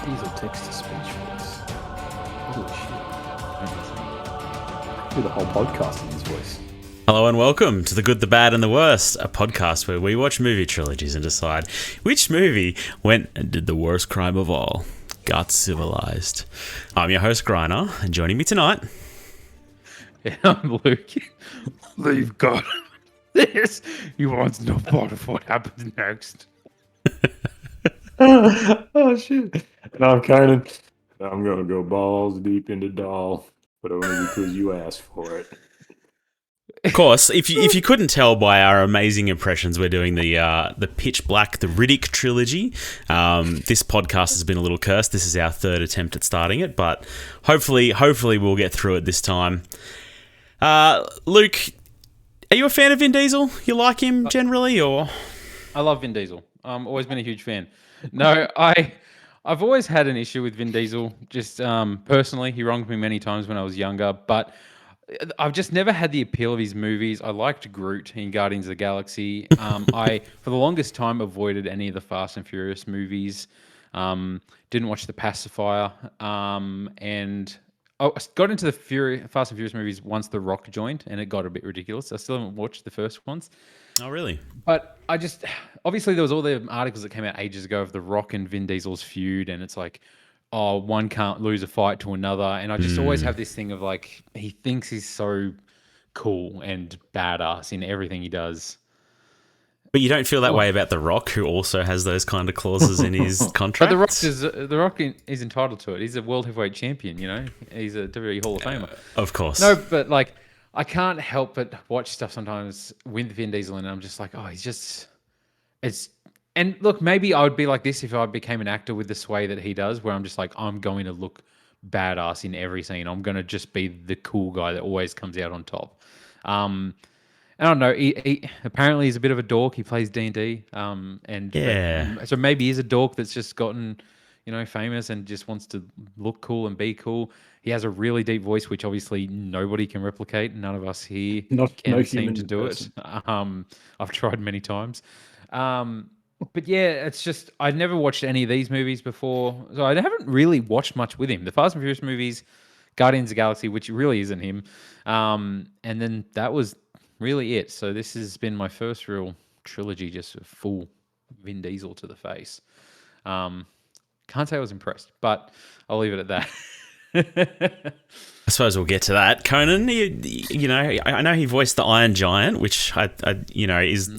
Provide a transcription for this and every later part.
Diesel text-to-speech voice. Holy shit. I do the whole podcast in his voice. Hello and welcome to The Good, the Bad and the Worst, a podcast where we watch movie trilogies and decide which movie went and did the worst crime of all, got civilized. I'm your host, Griner, and joining me tonight... Yeah, I'm Luke. Leave God this. He wants no part of what happens next. Oh shit. And I'm Conan. I'm gonna go balls deep into doll, but only because you asked for it. Of course, if you couldn't tell by our amazing impressions, we're doing the Pitch Black, the Riddick Trilogy. This podcast has been a little cursed. This is our third attempt at starting it, but hopefully we'll get through it this time. Luke, are you a fan of Vin Diesel? You like him generally, or? I love Vin Diesel. Always been a huge fan. No, I've always had an issue with Vin Diesel. Just personally, he wronged me many times when I was younger, but I've just never had the appeal of his movies. I liked Groot in Guardians of the Galaxy. I, for the longest time, avoided any of the Fast and Furious movies. Didn't watch The Pacifier. And I got into the Fast and Furious movies once The Rock joined, and it got a bit ridiculous. I still haven't watched the first ones. Oh, really? But I just... Obviously, there was all the articles that came out ages ago of The Rock and Vin Diesel's feud, and it's like... oh, one can't lose a fight to another. And I just always have this thing of like, he thinks he's so cool and badass in everything he does. But you don't feel that way about The Rock, who also has those kind of clauses in his contract? But The Rock is entitled to it. He's a world heavyweight champion, you know? He's a WWE Hall of Famer. Of course. No, but like, I can't help but watch stuff sometimes with Vin Diesel and I'm just like, oh, he's just... And look, maybe I would be like this if I became an actor with the sway that he does, where I'm just like, I'm going to look badass in every scene. I'm going to just be the cool guy that always comes out on top. And I don't know. He apparently he's a bit of a dork. He plays D&D. So maybe he's a dork that's just gotten, famous and just wants to look cool and be cool. He has a really deep voice, which obviously nobody can replicate. None of us here can seem to do it. I've tried many times. But yeah, it's just, I'd never watched any of these movies before. So I haven't really watched much with him. The Fast and Furious movies, Guardians of the Galaxy, which really isn't him. And then that was really it. So this has been my first real trilogy, just a full Vin Diesel to the face. Can't say I was impressed, but I'll leave it at that. I suppose we'll get to that. Conan, I know he voiced the Iron Giant, which is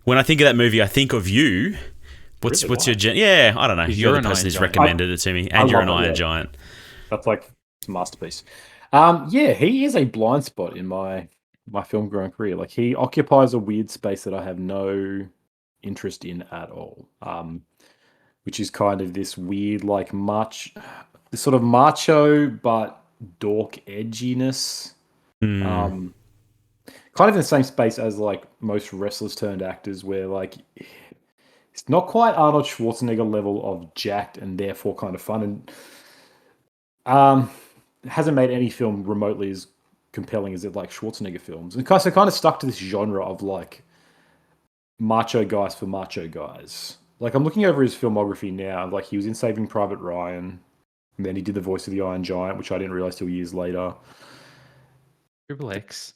when I think of that movie, I think of you. What's your yeah? I don't know. You're the person who's recommended it to me, and you're an Iron Giant. That's like a masterpiece. Yeah, he is a blind spot in my film growing career. Like he occupies a weird space that I have no interest in at all. Which is kind of this weird, like this sort of macho but dork edginess. Kind of in the same space as like most wrestlers turned actors, where like it's not quite Arnold Schwarzenegger level of jacked and therefore kind of fun, and hasn't made any film remotely as compelling as it like Schwarzenegger films, and so kind of stuck to this genre of like macho guys for macho guys. Like I'm looking over his filmography now, like he was in Saving Private Ryan. And then he did the voice of the Iron Giant, which I didn't realize till years later. Triple X.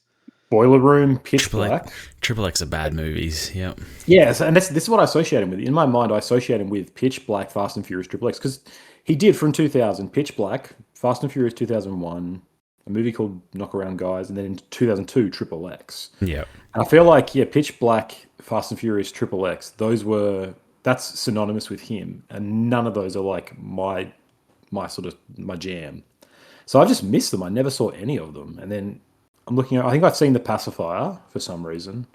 Boiler Room, Pitch Black. Triple X are bad movies, yep. Yeah, and this is what I associate him with. In my mind, I associate him with Pitch Black, Fast and Furious, Triple X. Because he did, from 2000, Pitch Black, Fast and Furious 2001, a movie called Knock Around Guys, and then in 2002, Triple X. Yeah. And I feel like, Pitch Black, Fast and Furious, Triple X, that's synonymous with him. And none of those are like my jam. So I just missed them. I never saw any of them. And then I'm looking at, I think I've seen The Pacifier for some reason.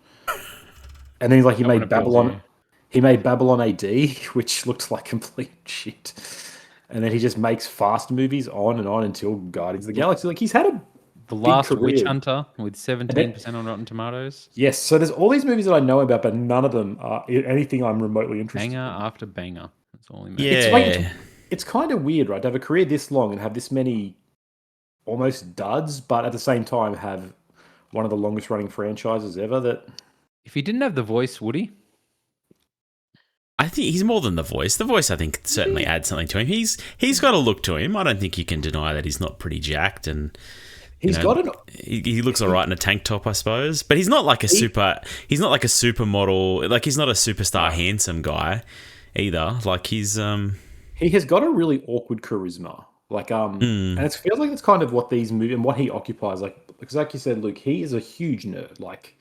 And then he made Babylon. He made Babylon AD, which looked like complete shit. And then he just makes fast movies on and on until Guardians of the Galaxy. Like he's had The Last Witch Hunter with 17% on Rotten Tomatoes. Yes, so there's all these movies that I know about, but none of them are anything I'm remotely interested in. Banger after banger. That's all he made. Yeah. It's kind of weird, right, to have a career this long and have this many almost duds, but at the same time have one of the longest running franchises ever. That if he didn't have the voice, would he? I think he's more than the voice. The voice, I think, certainly adds something to him. He's got a look to him. I don't think you can deny that he's not pretty jacked, and He's got an. he looks all right in a tank top, I suppose. But he's not like a super. He's not like a supermodel. Like, he's not a superstar handsome guy either. Like, he's He has got a really awkward charisma. Like, and it feels like it's kind of what these movies and what he occupies. Like, because like you said, Luke, he is a huge nerd. Like,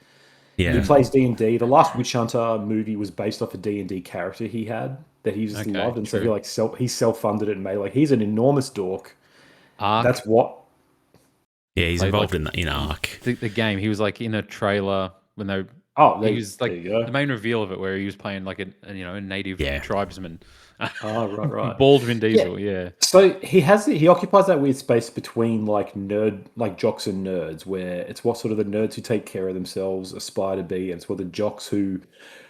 he plays D&D. The last Witch Hunter movie was based off a D&D character he had that he just loved, and so he self-funded it and made, like, he's an enormous dork. Arc. That's what. Yeah, he's involved in Arc. The game. He was like in a trailer when they. He was like the main reveal of it, where he was playing like a native tribesman. Oh, right. Bald Vin Diesel, yeah. So he occupies that weird space between like jocks and nerds, where it's what sort of the nerds who take care of themselves aspire to be, and it's what the jocks who,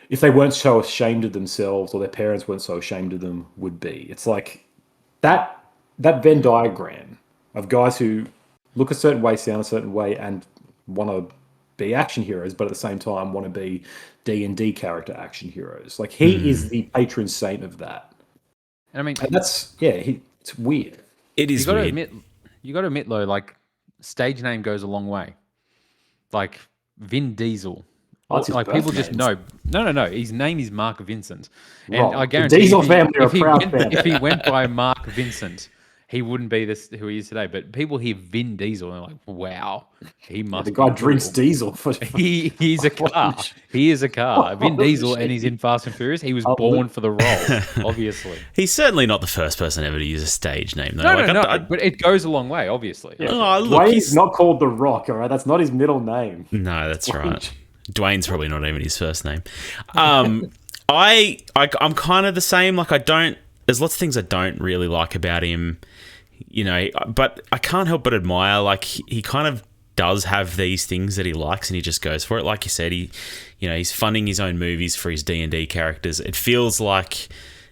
if they weren't so ashamed of themselves or their parents weren't so ashamed of them, would be. It's like that Venn diagram of guys who look a certain way, sound a certain way, and want to be action heroes, but at the same time want to be D&D character action heroes. Like, he is the patron saint of that. And I mean, and that's it's weird. It is. You got to admit though, like, stage name goes a long way. Like Vin Diesel. Like, people just know. No. His name is Mark Vincent, and Wrong. I guarantee the Diesel family are a proud family. If he went by Mark Vincent, he wouldn't be who he is today. But people hear Vin Diesel and they're like, "Wow, he must." The guy drinks diesel. He's a car. He is a car. Vin Diesel, and he's in Fast and Furious. He was born for the role, obviously. He's certainly not the first person ever to use a stage name, though. No, but it goes a long way, obviously. Yeah. Oh, look, Dwayne's not called The Rock, all right? That's not his middle name. No, that's right. Dwayne's probably not even his first name. I'm kind of the same. Like, there's lots of things I don't really like about him, but I can't help but admire, like, he kind of does have these things that he likes and he just goes for it. Like you said, he's funding his own movies for his D&D characters. It feels like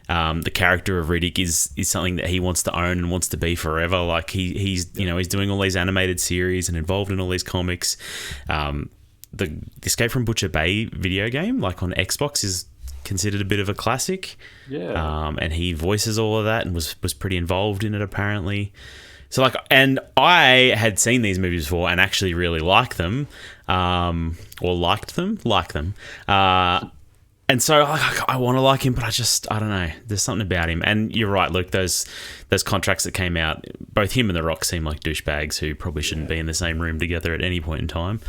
the character of Riddick is something that he wants to own and wants to be forever. Like, he's doing all these animated series and involved in all these comics. The Escape from Butcher Bay video game, like on Xbox, is considered a bit of a classic. Yeah. And he voices all of that and was pretty involved in it, apparently. So, like, and I had seen these movies before and actually really liked them, or liked them. And so I want to like him, but I don't know. There's something about him. And you're right, Luke, those contracts that came out, both him and The Rock seem like douchebags who probably shouldn't be in the same room together at any point in time.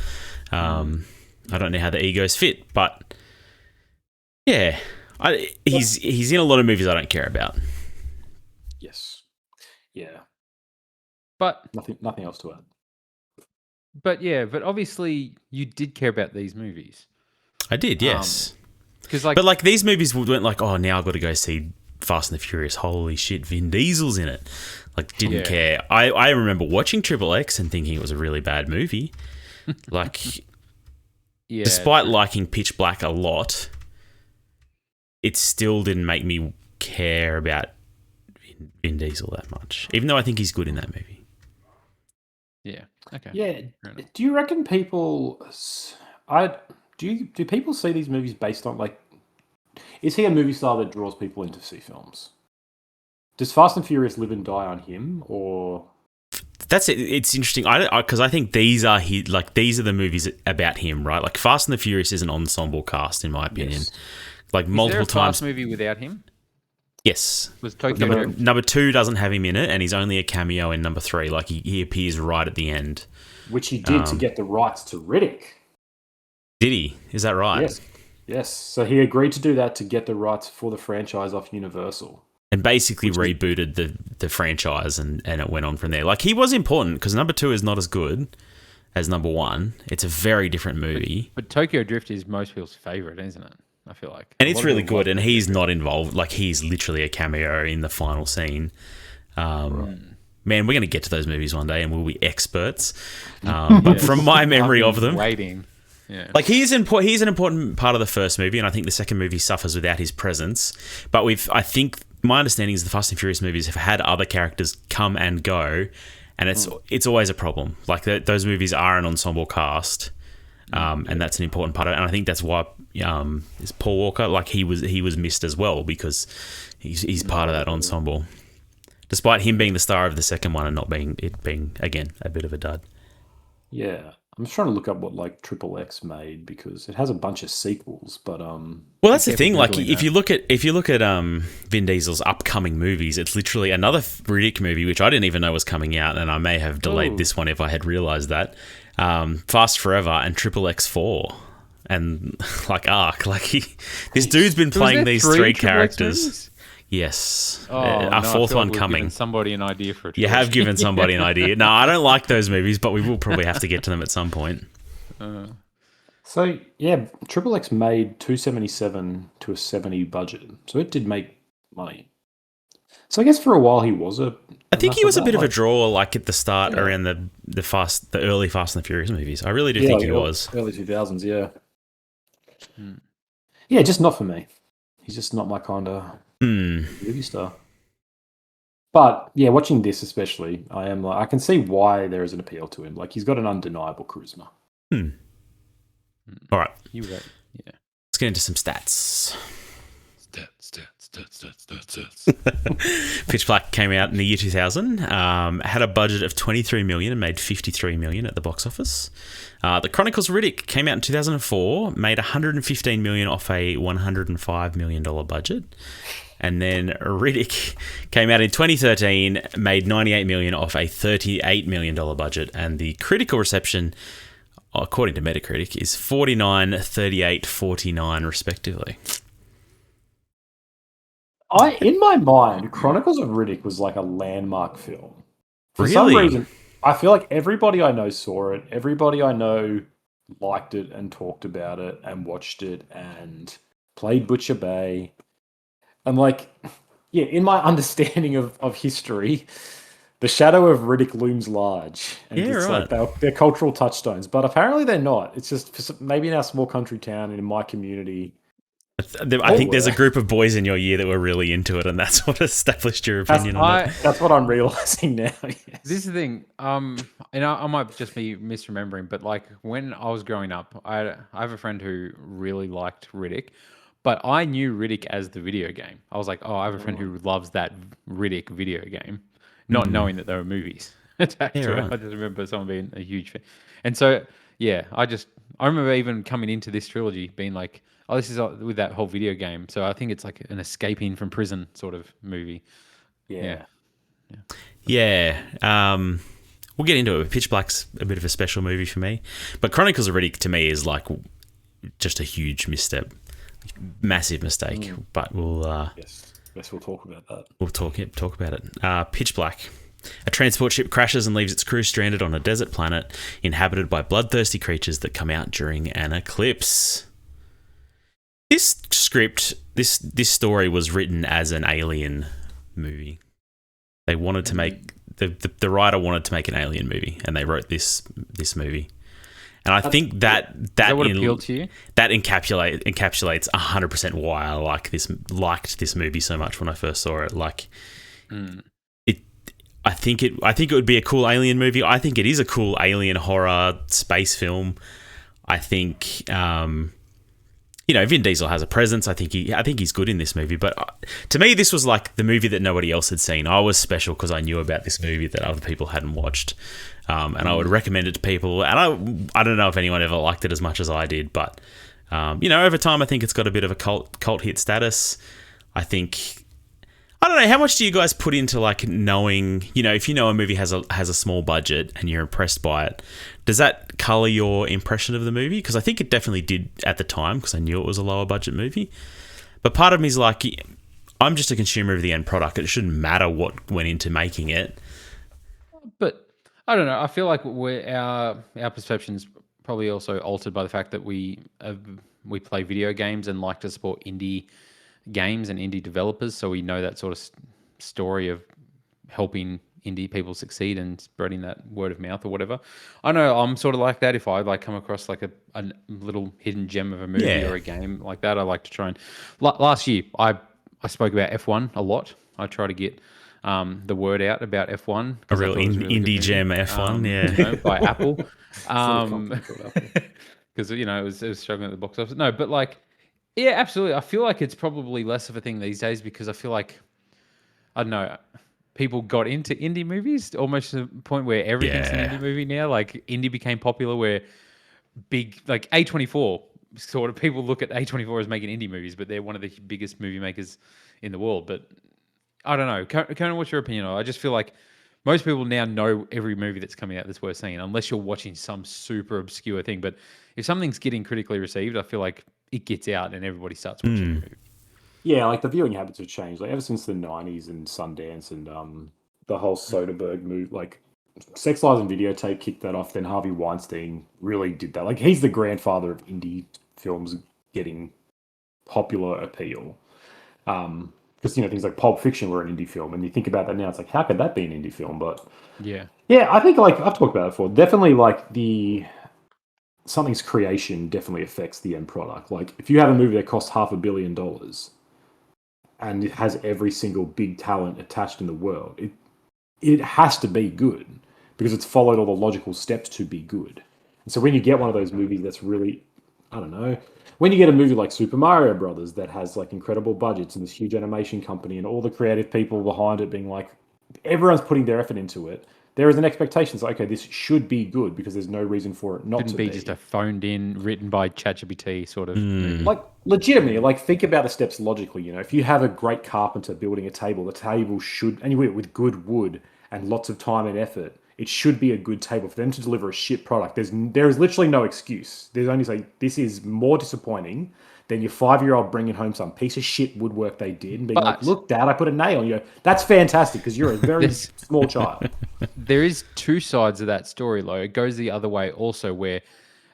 I don't know how the egos fit, but yeah, he's in a lot of movies I don't care about. Yes. Yeah. But nothing else to add. But obviously you did care about these movies. I did, yes. But these movies weren't like, oh, now I've got to go see Fast and the Furious. Holy shit, Vin Diesel's in it. Like, didn't care. I remember watching Triple X and thinking it was a really bad movie. Like, despite liking Pitch Black a lot, it still didn't make me care about Vin Diesel that much, even though I think he's good in that movie. Yeah. Okay. Yeah. Do you reckon people? Do people see these movies based on, like? Is he a movie star that draws people in to see films? Does Fast and Furious live and die on him, or? That's it. It's interesting. Because I think these are the movies about him, right? Like, Fast and the Furious is an ensemble cast, in my opinion. Yes. Like, multiple times. Fast movie without him? Yes. Was Tokyo number 2 doesn't have him in it, and he's only a cameo in number 3. Like, he appears right at the end, which he did to get the rights to Riddick. Did he? Is that right? Yes. So he agreed to do that to get the rights for the franchise off Universal. And basically rebooted the franchise, and it went on from there. Like, he was important because number 2 is not as good as number 1. It's a very different movie. But Tokyo Drift is most people's favourite, isn't it? I feel like. And it's really good, and he's not involved. Like, he's literally a cameo in the final scene. Man, we're going to get to those movies one day, and we'll be experts. But from my memory of them... Waiting. Yeah. Like, he's an important part of the first movie, and I think the second movie suffers without his presence. But I think my understanding is the Fast and Furious movies have had other characters come and go, and it's always a problem. Like, those movies are an ensemble cast, and that's an important part of it. And I think that's why is Paul Walker, like he was missed as well, because he's part of that ensemble, despite him being the star of the second one and not being again a bit of a dud. Yeah, I'm just trying to look up what like Triple X made, because it has a bunch of sequels. But well, that's the thing. Like, if you look at Vin Diesel's upcoming movies, it's literally another Riddick movie, which I didn't even know was coming out, and I may have delayed this one if I had realized that. Fast Forever and Triple X4, and like Ark. Like this dude's been playing these three characters. Yes. Our fourth one coming. Given somebody an idea for it. You have given somebody an idea. No, I don't like those movies, but we will probably have to get to them at some point. So yeah, Triple X made 277 to a 70 budget, so it did make money. So I guess for a while he was I think he was a bit of a draw, like at the start around the early Fast and the Furious movies. I really do think he was early 2000s. Yeah. Yeah, just not for me. He's just not my kind of movie star. But yeah, watching this especially, I am like, I can see why there is an appeal to him. Like, he's got an undeniable charisma. All right. You right. Yeah. Let's get into some stats. Pitch Black came out in the year 2000. Had a budget of $23 million and made $53 million at the box office. The Chronicles of Riddick came out in 2004, made $115 million off a $105 million budget. And then Riddick came out in 2013, made $98 million off a $38 million budget. And the critical reception, according to Metacritic, is 49, 38, 49 respectively. In my mind, Chronicles of Riddick was like a landmark film. For some Really? reason, I feel like everybody I know saw it. Everybody I know liked it and talked about it and watched it and played Butcher Bay. And like, yeah, in my understanding of history, the shadow of Riddick looms large. And Yeah, it's right. like they're cultural touchstones. But apparently they're not. It's just maybe in our small country town and in my community. I think there's a group of boys in your year that were really into it, and that's what established your opinion on it. That's what I'm realizing now. Yes. This is the thing. And I might just be misremembering, but like when I was growing up, I have a friend who really liked Riddick, but I knew Riddick as the video game. I was like, oh, I have a friend who loves that Riddick video game, not knowing that there were movies attached to right. it. I just remember someone being a huge fan. And so, yeah, I remember even coming into this trilogy being like, oh, this is with that whole video game. So I think it's like an escaping from prison sort of movie. Yeah. Yeah. We'll get into it. Pitch Black's a bit of a special movie for me. But Chronicles of Riddick, to me, is like just a huge misstep. Massive mistake. But we'll... Yes, we'll talk about that. We'll talk about it. Pitch Black. A transport ship crashes and leaves its crew stranded on a desert planet inhabited by bloodthirsty creatures that come out during an eclipse. This script, this story was written as an Alien movie. They wanted to make the writer wanted to make an Alien movie, and they wrote this movie. And I think that what appealed to you? That encapsulates 100% why I liked this movie so much when I first saw it. Like, I think it would be a cool Alien movie. I think it is a cool alien horror space film. I think Vin Diesel has a presence. I think he's good in this movie. But to me, this was like the movie that nobody else had seen. I was special because I knew about this movie that other people hadn't watched, and I would recommend it to people. And I don't know if anyone ever liked it as much as I did, but over time, I think it's got a bit of a cult hit status. I don't know, how much do you guys put into like knowing, if you know a movie has a small budget and you're impressed by it, does that colour your impression of the movie? Because I think it definitely did at the time, because I knew it was a lower budget movie. But part of me is like, I'm just a consumer of the end product. It shouldn't matter what went into making it. But I don't know. I feel like our perception's probably also altered by the fact that we play video games and like to support indie games and indie developers, so we know that sort of story of helping indie people succeed and spreading that word of mouth or whatever. I know I'm sort of like that. If I like come across like a little hidden gem of a movie or a game like that, I like to try and... Last year, I spoke about F1 a lot. I try to get the word out about F1. A real indie gem F1, by Apple. because it was struggling at the box office. No, but like, yeah, absolutely. I feel like it's probably less of a thing these days because I feel like I don't know. People got into indie movies almost to the point where everything's an Yeah. indie movie now. Like indie became popular where big like A24 sort of people look at A24 as making indie movies, but they're one of the biggest movie makers in the world. But I don't know. Conan, what's your opinion on it? I just feel like most people now know every movie that's coming out that's worth seeing, unless you're watching some super obscure thing. But if something's getting critically received, I feel like it gets out and everybody starts watching the movie. Yeah, like the viewing habits have changed. Like ever since the '90s and Sundance and the whole Soderbergh move, like Sex Lies and Videotape kicked that off. Then Harvey Weinstein really did that. Like he's the grandfather of indie films getting popular appeal. Because things like Pulp Fiction were an indie film, and you think about that now, it's like how could that be an indie film? But Yeah. I think like I've talked about it before. Definitely like something's creation definitely affects the end product. Like if you have a movie that costs $500 million and it has every single big talent attached in the world, it has to be good because it's followed all the logical steps to be good. And so when you get one of those movies that's really, I don't know, when you get a movie like Super Mario Brothers that has like incredible budgets and this huge animation company and all the creative people behind it being like, everyone's putting their effort into it, there is an expectation. It's like, okay, this should be good because there's no reason for it not Shouldn't to be be. just a phoned in, written by ChatGPT sort of movie. Like legitimately, like think about the steps logically. If you have a great carpenter building a table, the table should, anyway, with good wood and lots of time and effort, it should be a good table. For them to deliver a shit product, there is literally no excuse. There's only say this is more disappointing than your 5-year-old bringing home some piece of shit woodwork they did and being like, "Look, Dad, I put a nail." And you go, "That's fantastic," because you're a very small child. There is two sides of that story, though. It goes the other way also, where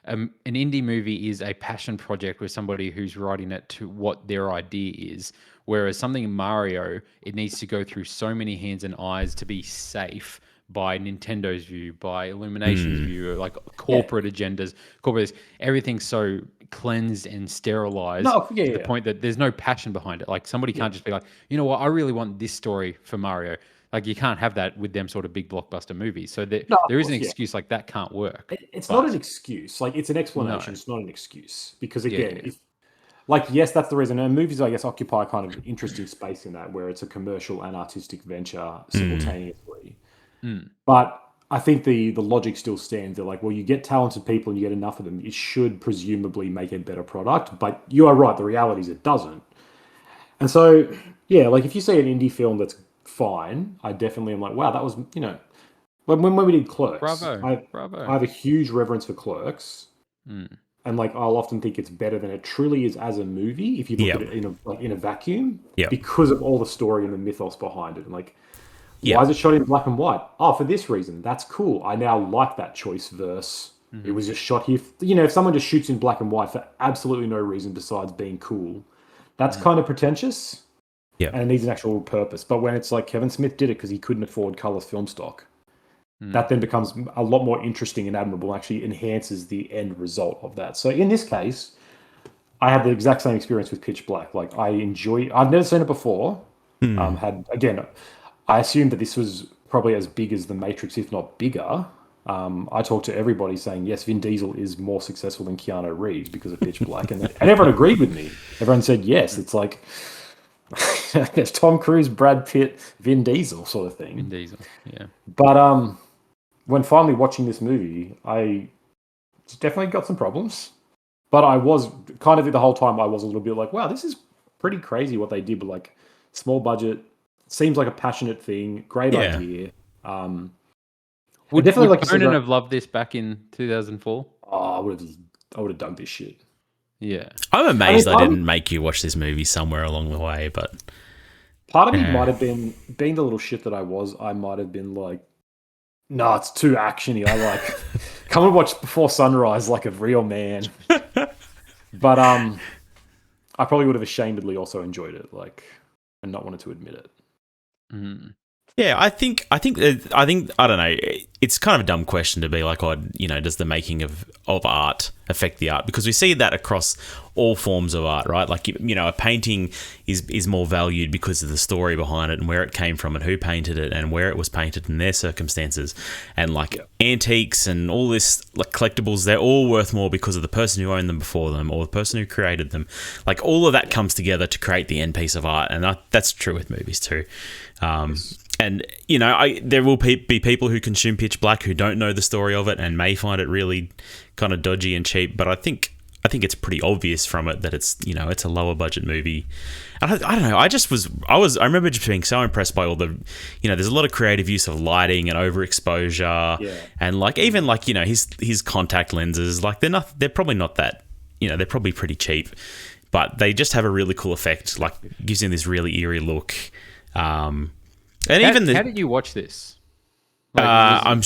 an indie movie is a passion project with somebody who's writing it to what their idea is. Whereas something in Mario, it needs to go through so many hands and eyes to be safe by Nintendo's view, by Illumination's view, like corporate agendas, everything's so cleansed and sterilized to the point that there's no passion behind it. Like somebody can't just be like, you know what, I really want this story for Mario. Like you can't have that with them sort of big blockbuster movies. So there is an excuse like that can't work. It's not an excuse. Like it's an explanation. It's not an excuse because again, yes, that's the reason. And movies, I guess, occupy kind of an interesting space in that, where it's a commercial and artistic venture simultaneously. But I think the logic still stands. They're like, well, you get talented people and you get enough of them, it should presumably make a better product. But you are right. The reality is it doesn't. And so, like if you see an indie film that's fine, I definitely am like, wow, that was, when we did Clerks, Bravo. I have a huge reverence for Clerks. And like I'll often think it's better than it truly is as a movie if you look at it in a vacuum because of all the story and the mythos behind it. And like, why is it shot in black and white? Oh, for this reason. That's cool. I now like that choice versus it was just shot here. If someone just shoots in black and white for absolutely no reason besides being cool, that's kind of pretentious. Yeah. And it needs an actual purpose. But when it's like Kevin Smith did it because he couldn't afford color film stock, that then becomes a lot more interesting and admirable, actually enhances the end result of that. So in this case, I had the exact same experience with Pitch Black. Like I've never seen it before. I assumed that this was probably as big as The Matrix, if not bigger. I talked to everybody saying, yes, Vin Diesel is more successful than Keanu Reeves because of Pitch Black. And everyone agreed with me. Everyone said yes. It's like, there's Tom Cruise, Brad Pitt, Vin Diesel sort of thing. Vin Diesel, yeah. But when finally watching this movie, I definitely got some problems. But I was kind of the whole time, I was a little bit like, wow, this is pretty crazy what they did. But like small budget, seems like a passionate thing, great idea. Would Conan have loved this back in 2004? Oh, I would have dug this shit. Yeah, I'm amazed I didn't make you watch this movie somewhere along the way. But part of me might have been, being the little shit that I was, I might have been like, no, it's too actiony. I like come and watch Before Sunrise like a real man. But I probably would have ashamedly also enjoyed it, like, and not wanted to admit it. Yeah, I think I don't know. it's kind of a dumb question to be like, oh, does the making of art affect the art? Because we see that across all forms of art, right? Like, a painting is more valued because of the story behind it and where it came from and who painted it and where it was painted and their circumstances. And like antiques and all this, like collectibles, they're all worth more because of the person who owned them before them or the person who created them. Like all of that comes together to create the end piece of art. And that's true with movies too. And, there will be people who consume Pitch Black who don't know the story of it and may find it really kind of dodgy and cheap. But I think it's pretty obvious from it that it's, it's a lower budget movie. And I don't know. I remember just being so impressed by all the, there's a lot of creative use of lighting and overexposure. Yeah. And like, even like, his contact lenses, like they're probably not that, they're probably pretty cheap, but they just have a really cool effect. Like gives him this really eerie look. And how did you watch this? Like, I'm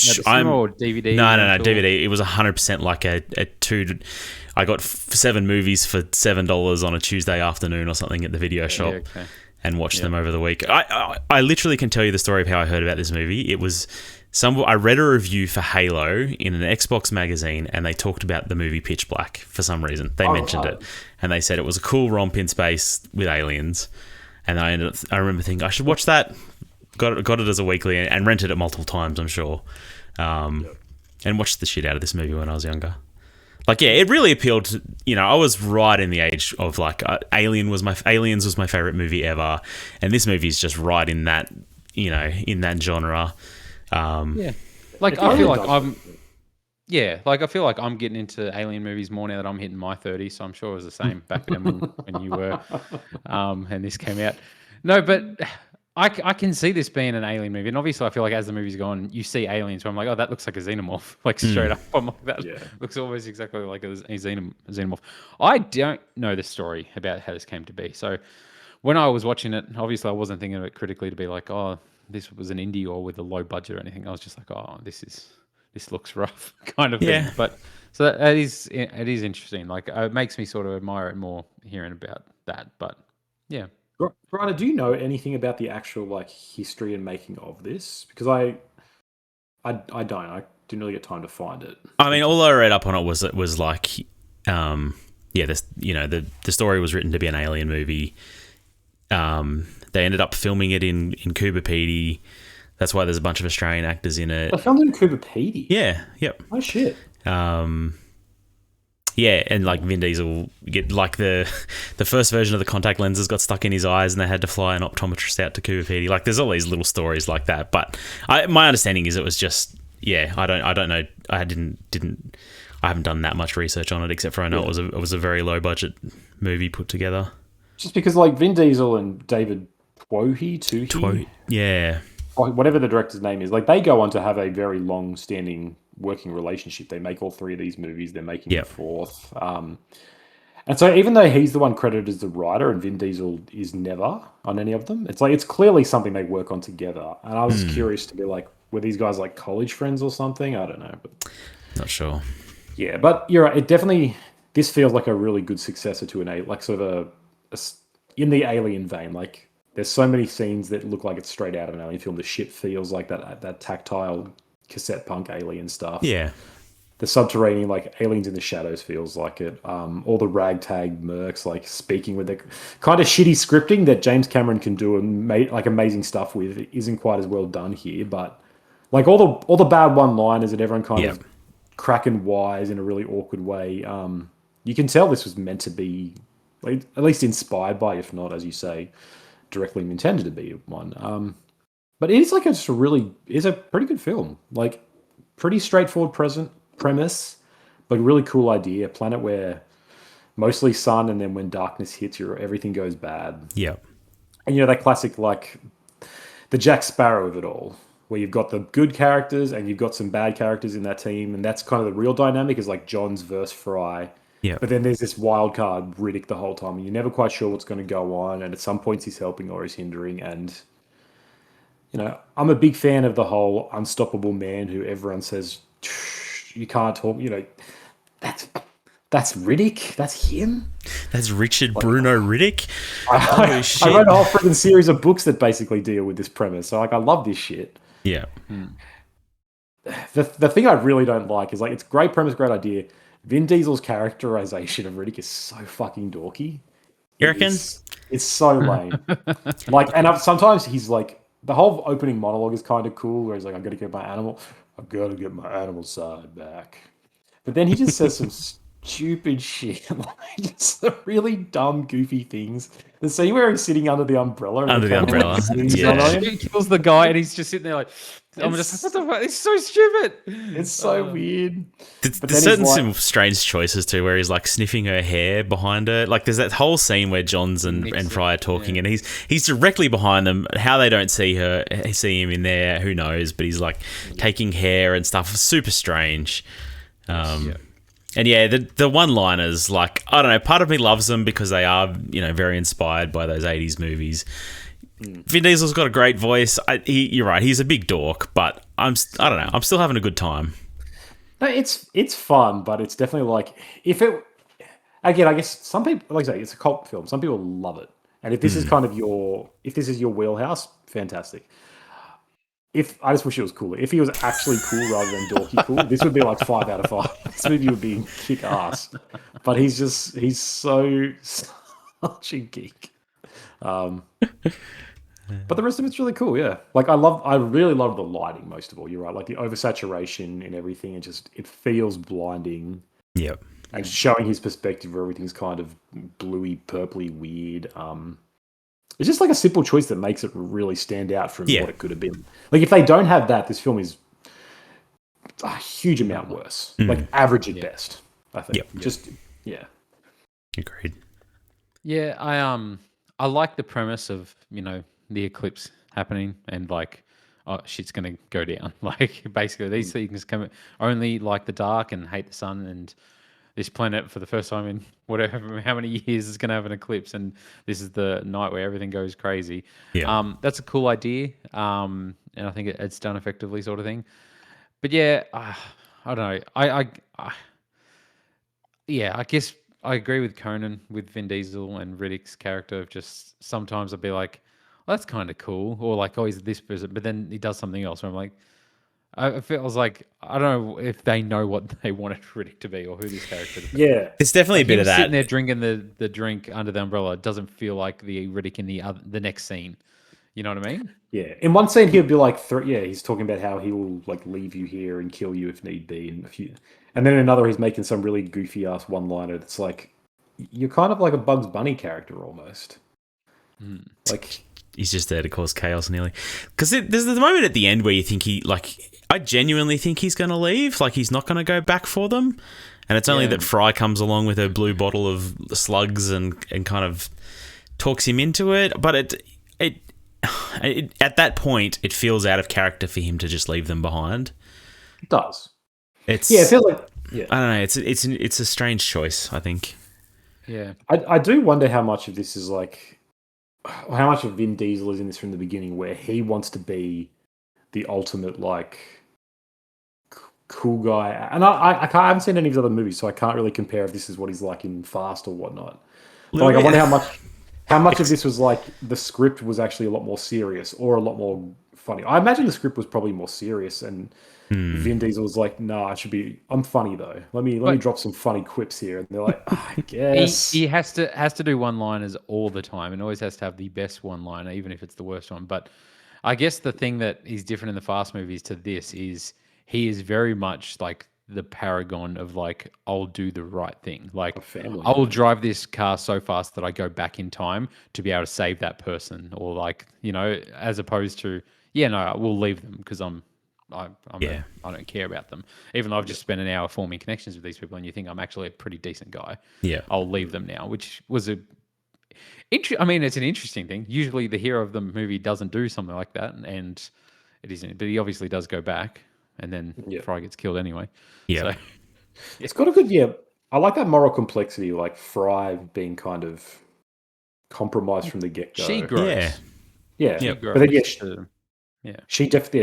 or DVD. No, DVD. It was 100% like a two. I got 7 movies for $7 on a Tuesday afternoon or something at the video shop, and watched them over the week. I literally can tell you the story of how I heard about this movie. It was I read a review for Halo in an Xbox magazine, and they talked about the movie Pitch Black for some reason. They mentioned it, and they said it was a cool romp in space with aliens. And I remember thinking I should watch that. Got it as a weekly and rented it multiple times, I'm sure, and watched the shit out of this movie when I was younger. Like, yeah, it really appealed to, I was right in the age of like Aliens was my favorite movie ever, and this movie is just right in that, in that genre. Like I feel like I'm getting into alien movies more now that I'm hitting my 30s, so I'm sure it was the same back then when you were, and this came out. No, but I can see this being an alien movie, and obviously I feel like as the movie's gone, you see aliens, where I'm like, oh, that looks like a xenomorph, like straight up. I'm like, that looks almost exactly like a xenomorph. I don't know the story about how this came to be, so when I was watching it, obviously I wasn't thinking of it critically to be like, oh, this was an indie or with a low budget or anything. I was just like, oh, this looks rough, kind of thing. But so it is interesting. Like it makes me sort of admire it more hearing about that. But yeah. Brian, do you know anything about the actual like history and making of this? Because I don't. I didn't really get time to find it. I mean, all I read up on it was like, this, the story was written to be an alien movie. They ended up filming it in Coober Pedy. That's why there's a bunch of Australian actors in it. They filmed it in Coober Pedy? Yeah. Yep. Oh shit. Yeah, and like Vin Diesel get like the first version of the contact lenses got stuck in his eyes, and they had to fly an optometrist out to Coober Pedy. Like, there's all these little stories like that. But my understanding is it was just I don't know. I haven't done that much research on it, except for I know it was a very low budget movie put together. Just because like Vin Diesel and David Twohy, whatever the director's name is, like they go on to have a very long-standing working relationship. They make all 3 of these movies. They're making the 4th. And so even though he's the one credited as the writer and Vin Diesel is never on any of them, it's like it's clearly something they work on together. And I was curious to be like, were these guys like college friends or something? I don't know. But not sure. Yeah, but you're right. It definitely, this feels like a really good successor to like sort of in the Alien vein. Like there's so many scenes that look like it's straight out of an Alien film. The ship feels like that tactile cassette punk alien stuff. Yeah. The subterranean, like Aliens in the Shadows feels like it. All the ragtag mercs, like speaking with the kind of shitty scripting that James Cameron can do and like amazing stuff with, it isn't quite as well done here. But like all the bad one-liners and everyone kind of cracking wise in a really awkward way. You can tell this was meant to be, like, at least inspired by, if not, as you say, directly intended to be one. But it is like it's a pretty good film. Like pretty straightforward premise, but really cool idea. A planet where mostly sun, and then when darkness hits you, everything goes bad. Yeah. And that classic, like the Jack Sparrow of it all, where you've got the good characters and you've got some bad characters in that team, and that's kind of the real dynamic, is like Johns versus Fry. Yeah. But then there's this wild card Riddick the whole time, and you're never quite sure what's going to go on, and at some points he's helping or he's hindering. And I'm a big fan of the whole unstoppable man who everyone says you can't talk. That's Riddick. That's him. That's Richard Bruno Riddick. I read a whole freaking series of books that basically deal with this premise. So I love this shit. Yeah. the thing I really don't like is like it's great premise, great idea. Vin Diesel's characterization of Riddick is so fucking dorky. You reckon? It's so lame. Like, and sometimes he's like the whole opening monologue is kind of cool, where he's like, I've got to get my animal side back. But then he just says some stupid shit, like just some really dumb, goofy things. The scene where he's sitting under the umbrella. Under the umbrella. Yeah. He kills the guy, and he's just sitting there like, I'm just like, what the fuck? It's so stupid. It's so weird. There's certain some strange choices too, where he's like sniffing her hair behind her. Like there's that whole scene where Johns and Fry are talking, and he's directly behind them. How they don't see him in there, who knows? But he's like taking hair and stuff. Super strange. And yeah, the one-liners, like, I don't know, part of me loves them because they are, very inspired by those 80s movies. Vin Diesel's got a great voice. You're right, he's a big dork, but I don't know, I'm still having a good time. No, it's fun, but it's definitely like, again, I guess some people, like I say, it's a cult film. Some people love it. And if this is kind of if this is your wheelhouse, fantastic. I just wish it was cooler. If he was actually cool rather than dorky cool, this would be like 5 out of 5. This movie would be kick ass. But he's so such a geek. But the rest of it's really cool, yeah. Like I really love the lighting most of all. You're right, like the oversaturation and everything. It feels blinding. Yep. And showing his perspective where everything's kind of bluey, purpley, weird. It's just like a simple choice that makes it really stand out from what it could have been. Like if they don't have that, this film is a huge amount worse. Like average at best, I think. Yep. Agreed. Yeah, I like the premise of, the eclipse happening and like, oh, shit's going to go down. Like basically these things come only like the dark and hate the sun, and this planet for the first time in whatever how many years is going to have an eclipse, and this is the night where everything goes crazy. Yeah. That's a cool idea, and I think it's done effectively, sort of thing. But yeah, I don't know. I guess I agree with Conan with Vin Diesel and Riddick's character. Just sometimes I'd be like, well, that's kind of cool, or like, oh, he's this person, but then he does something else where I'm like, I was like, I don't know if they know what they wanted Riddick to be or who this character to be. Yeah. It's definitely a bit of that. Sitting there drinking the drink under the umbrella doesn't feel like the Riddick in the next scene. You know what I mean? Yeah. In one scene, he'll be like, he's talking about how he will like leave you here and kill you if need be. And then in another, he's making some really goofy ass one-liner that's like, you're kind of like a Bugs Bunny character almost. Like, he's just there to cause chaos nearly. Because there's the moment at the end where you think I genuinely think he's going to leave. Like, he's not going to go back for them. And it's only that Fry comes along with a blue bottle of slugs and kind of talks him into it. But it at that point, it feels out of character for him to just leave them behind. It does. It feels like... Yeah. I don't know. It's a strange choice, I think. Yeah. I do wonder how much of this is like... How much of Vin Diesel is in this from the beginning, where he wants to be the ultimate, like, cool guy. And I haven't seen any of his other movies, so I can't really compare if this is what he's like in Fast or whatnot. But like, I wonder how much of this was like the script was actually a lot more serious or a lot more funny. I imagine the script was probably more serious, and Vin Diesel was like, "Nah, I'm funny though. Let me drop some funny quips here." And they're like, "I guess he has to do one-liners all the time, and always has to have the best one-liner, even if it's the worst one." But I guess the thing that is different in the Fast movies to this is he is very much like the paragon of like, I'll do the right thing. Like, I will drive this car so fast that I go back in time to be able to save that person, or like, as opposed to, we'll leave them because I don't care about them. Even though I've just spent an hour forming connections with these people, and you think I'm actually a pretty decent guy. Yeah, I'll leave them now, which was it's an interesting thing. Usually the hero of the movie doesn't do something like that, and it isn't. But he obviously does go back, and then Fry gets killed anyway. Yeah, so, it's got a good. I like that moral complexity, like Fry being kind of compromised from the get-go. She grows. Yeah. She grows. But then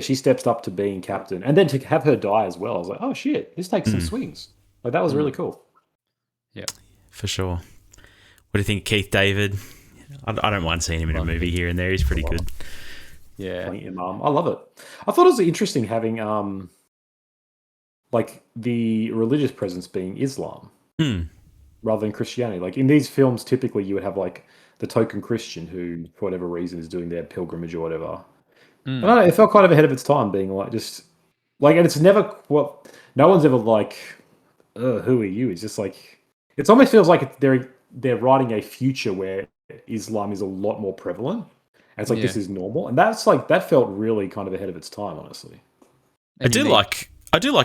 she steps up to being captain, and then to have her die as well. I was like, oh shit, this takes some swings. Like, that was really cool. Yeah, for sure. What do you think, Keith David? I don't mind seeing him in a movie here and there. He's pretty good. Yeah, I love it. I thought it was interesting having like the religious presence being Islam Hmm. rather than Christianity. Like in these films, typically you would have like the token Christian who, for whatever reason, is doing their pilgrimage or whatever. I don't know, it felt kind of ahead of its time, being like just like, and it's never no one's ever like, who are you? It's just like it almost feels like they're writing a future where Islam is a lot more prevalent. And it's like this is normal, and that's like that felt really kind of ahead of its time, honestly. I do like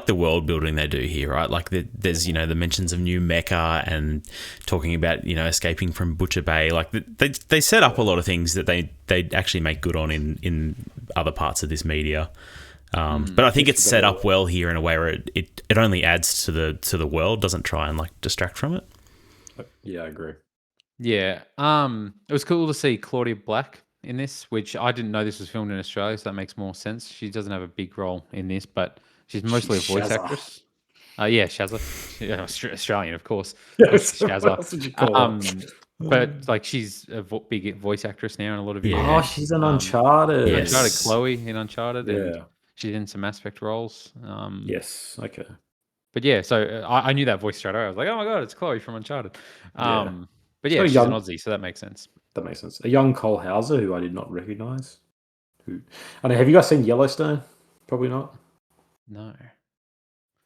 the world building they do here, right? Like there's the mentions of New Mecca and talking about escaping from Butcher Bay. Like they set up a lot of things that they actually make good on in other parts of this media. But I think it's set up well here in a way where it only adds to the world, doesn't try and like distract from it. Yeah, I agree. Yeah. It was cool to see Claudia Black in this, which I didn't know this was filmed in Australia, so that makes more sense. She doesn't have a big role in this, but she's mostly a voice actress. Yeah, Shazza. Yeah, Australian, of course. Shazza. But like she's a big voice actress now in a lot of videos. Oh, she's an Uncharted. Yes. Uncharted Chloe in Uncharted. Yeah. And she's in some aspect roles. Yes. Okay. But yeah, so I knew that voice straight away. I was like, oh my God, it's Chloe from Uncharted. But yeah, she's an Aussie, so that makes sense. That makes sense. A young Cole Hauser, who I did not recognize. I don't know, have you guys seen Yellowstone? Probably not. No.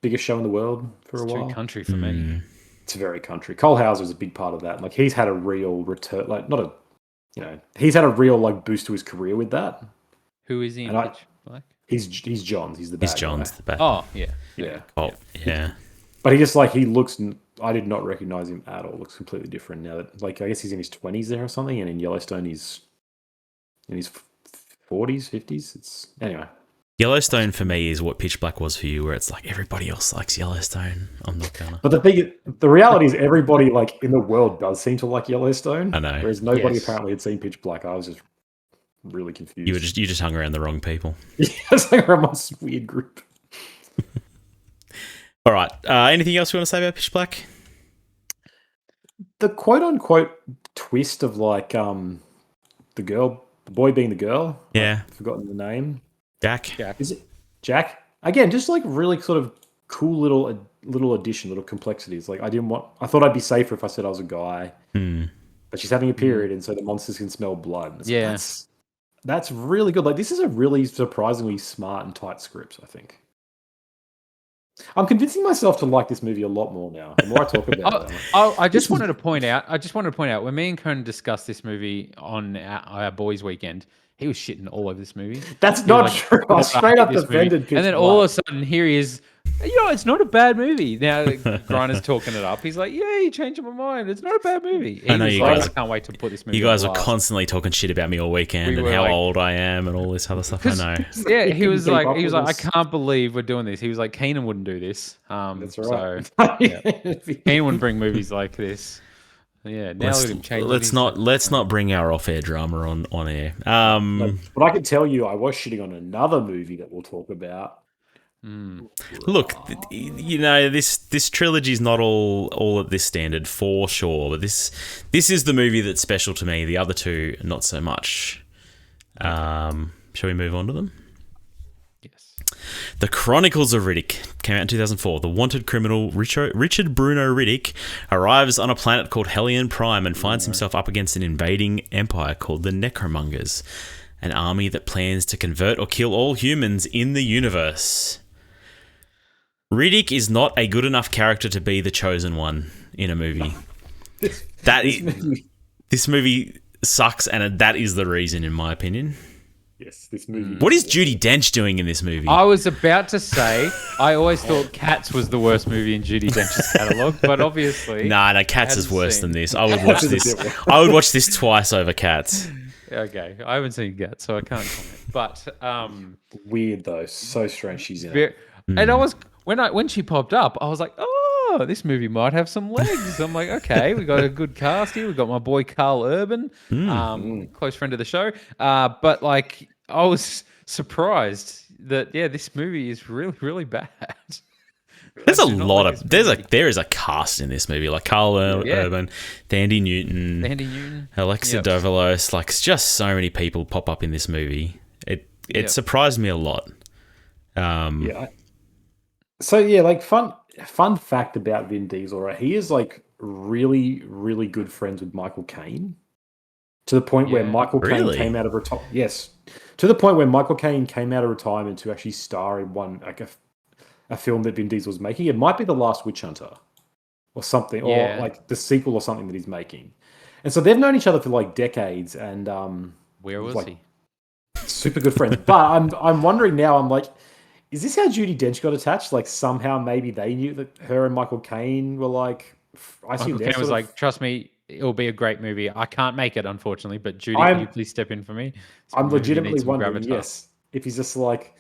Biggest show in the world for a while. It's too country for me. It's very country. Cole Hauser is a big part of that. Like he's had a real return, like not a, he's had a real like boost to his career with that. Who is he in Pitch Black? He's Johns. He's the bad guy. The bad. Oh yeah. Oh yeah. But he just he looks. I did not recognize him at all. Looks completely different now. That I guess he's in his 20s there or something, and in Yellowstone he's in his 40s, 50s. It's anyway. Yellowstone for me is what Pitch Black was for you, where it's like everybody else likes Yellowstone. I'm not gonna. But the reality is, everybody in the world does seem to like Yellowstone. I know. Whereas nobody apparently had seen Pitch Black. I was just really confused. You just hung around the wrong people. Yeah, it's like around my weird group. All right. Anything else you want to say about Pitch Black? The quote unquote twist of the boy being the girl. Yeah. I've forgotten the name. Jack. Is it Jack? Again, just really sort of cool little addition, little complexities. Like I thought I'd be safer if I said I was a guy. But she's having a period, and so the monsters can smell blood. That's really good. Like this is a really surprisingly smart and tight script, I think. I'm convincing myself to like this movie a lot more now. The more I talk about it. I just wanted to point out when me and Conan discussed this movie on our boys' weekend, he was shitting all over this movie. That's not true. I straight up defended Pitch and then all of a sudden, here he is. It's not a bad movie. Now Griner's talking it up. He's like, yeah, you changed my mind. It's not a bad movie. I know you guys. I can't wait to put this movie. You guys were constantly talking shit about me all weekend and how old I am and all this other stuff. I know. Yeah, he was like, I can't believe we're doing this. He was like, Keenan wouldn't do this. That's right. So, Keenan wouldn't bring movies like this. Yeah, now let him change. Let's not bring our off-air drama on air. But I can tell you, I was shitting on another movie that we'll talk about. Look, this trilogy is not all at this standard for sure, but this is the movie that's special to me. The other two, not so much. Shall we move on to them? Yes. The Chronicles of Riddick came out in 2004. The wanted criminal Richard Bruno Riddick arrives on a planet called Hellion Prime and finds himself up against an invading empire called the Necromongers, an army that plans to convert or kill all humans in the universe. Riddick is not a good enough character to be the chosen one in a movie. This movie sucks, and that is the reason, in my opinion. Yes, this movie. What is Judi Dench doing in this movie? I was about to say, I always thought Cats was the worst movie in Judi Dench's catalogue, but obviously... No, Cats is worse than this. I would watch this. I would watch this twice over Cats. Okay, I haven't seen Cats, so I can't comment. But weird though, so strange she's in it. And I was when she popped up, I was like, oh, this movie might have some legs. I'm like, okay, we got a good cast here. We got my boy Carl Urban, close friend of the show. But like, I was surprised that this movie is really, really bad. There's a lot of there is a cast in this movie, like Carl Urban, Thandie Newton, Alexa Davalos. Like, it's just so many people pop up in this movie. It surprised me a lot. So yeah, like fun fact about Vin Diesel, right? He is like really, really good friends with Michael Caine to the point where Yeah. Michael Caine Really? came out of retirement. Yes, to the point where Michael Caine came out of retirement to actually star in one like a film that Vin Diesel was making. It might be The Last Witch Hunter or something, or Yeah. like the sequel or something that he's making. And so they've known each other for like decades, and Where was like he? super good friends. But I'm wondering now. I'm like, is this how Judi Dench got attached? Like somehow maybe they knew that her and Michael Caine were like. I assume Michael they're Caine was sort of. like, "Trust me, it'll be a great movie. I can't make it, unfortunately, but Judy, can you I'm please step in for me? This I'm movie needs legitimately some wondering, gravitas." yes, if he's just like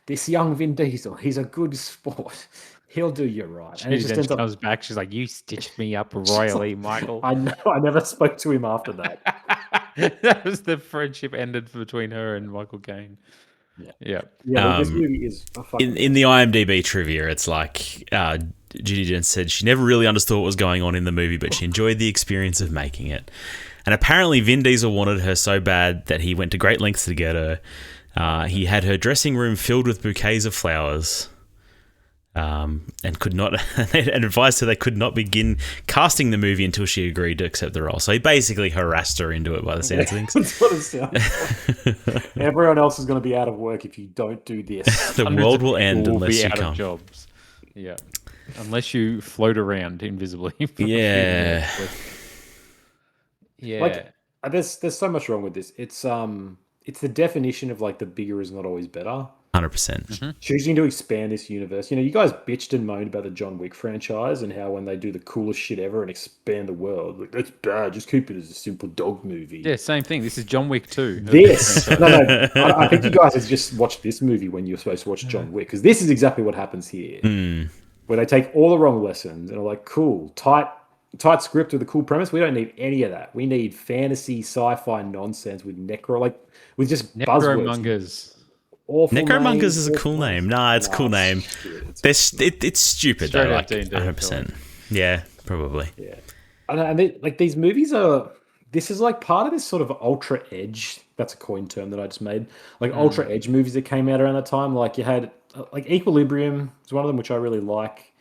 this young Vin Diesel. He's a good sport. He'll do you right, and it Judy just Dench ends up. comes back. She's like, "You stitched me up royally, Michael." I know. I never spoke to him after that. That was the friendship ended between her and Michael Caine. Yeah. Yeah. Yeah, like this movie is a fucking. In the IMDb trivia, it's like Judi Dench said she never really understood what was going on in the movie, but she enjoyed the experience of making it. And apparently Vin Diesel wanted her so bad that he went to great lengths to get her. He had her dressing room filled with bouquets of flowers. And could not, and advised her they could not begin casting the movie until she agreed to accept the role. So he basically harassed her into it by the sounds of things. That's what it sounds like. Everyone else is going to be out of work if you don't do this. The Hundreds world of will end people unless be you out of come. jobs. Yeah. Unless you float around invisibly. for a few Yeah. minutes. Yeah. Like, there's so much wrong with this. It's the definition of like the bigger is not always better. 100%. Choosing to expand this universe. You guys bitched and moaned about the John Wick franchise and how when they do the coolest shit ever and expand the world, like, that's bad. Just keep it as a simple dog movie. Yeah, same thing. This is John Wick 2. This, no. I think you guys have just watched this movie when you were supposed to watch John Wick, because this is exactly what happens here, where they take all the wrong lessons and are like, cool, tight script with a cool premise. We don't need any of that. We need fantasy, sci-fi nonsense with with just buzzwords. Necromongers. Awful Necromongers names, is a cool awful name. Nah, it's a cool name. shit. It's stupid Straight though, out like D&D, 100%. Yeah, probably. Yeah, and like these movies are. This is like part of this sort of ultra edge. That's a coin term that I just made. Like ultra edge movies that came out around that time. Like you had like Equilibrium is one of them, which I really like.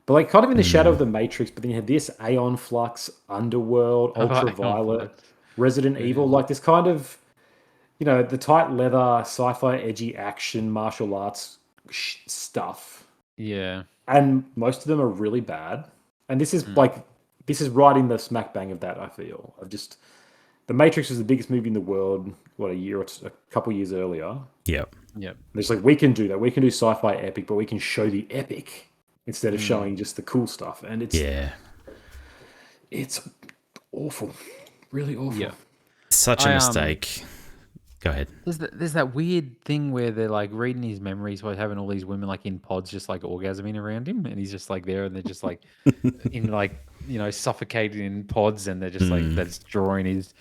But like kind of in the shadow of the Matrix. But then you had this Aeon Flux, Underworld, Ultraviolet, Resident Evil. Like this kind of. The tight leather, sci-fi, edgy action, martial arts stuff. Yeah. And most of them are really bad. And this is this is right in the smack bang of that, I feel. The Matrix was the biggest movie in the world, a couple years earlier. Yep. Yep. And it's like, we can do that. We can do sci-fi epic, but we can show the epic instead of showing just the cool stuff. And it's awful. Really awful. Yeah. Such a mistake. Go ahead. There's that weird thing where they're like reading his memories while having all these women like in pods just like orgasming around him, and he's just like there and they're just like in like suffocated in pods, and they're just like that's drawing his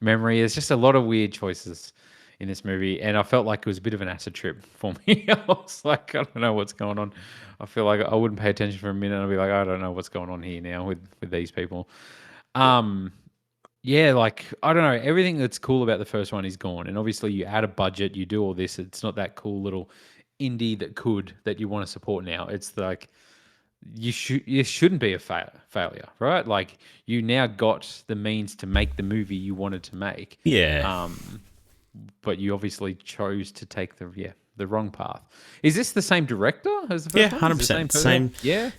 memory. There's just a lot of weird choices in this movie, and I felt like it was a bit of an acid trip for me. I was like, I don't know what's going on. I feel like I wouldn't pay attention for a minute. I'd be like, I don't know what's going on here now with these people. Yeah, like, I don't know. Everything that's cool about the first one is gone. And obviously, you add a budget, you do all this. It's not that cool little indie that you want to support now. It's like you shouldn't be a failure, right? Like, you now got the means to make the movie you wanted to make. Yeah. But you obviously chose to take the wrong path. Is this the same director as the first one? 100%. Same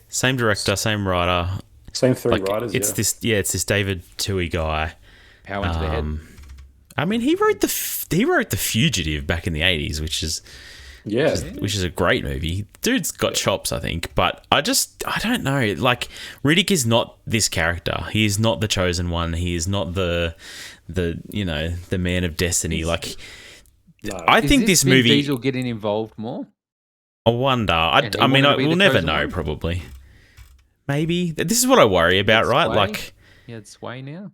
Same director, same writer. Same three writers. It's this David Toohey guy. Power into the head. I mean, he wrote the Fugitive back in the 80s, which is a great movie. Dude's got chops, I think, but I don't know. Like, Riddick is not this character. He is not the chosen one. He is not the man of destiny. Like, no. I think this movie. Vin Diesel getting involved more. I wonder. I mean, we'll never know. One? Probably. Maybe this is what I worry about, right? Like, it's sway now.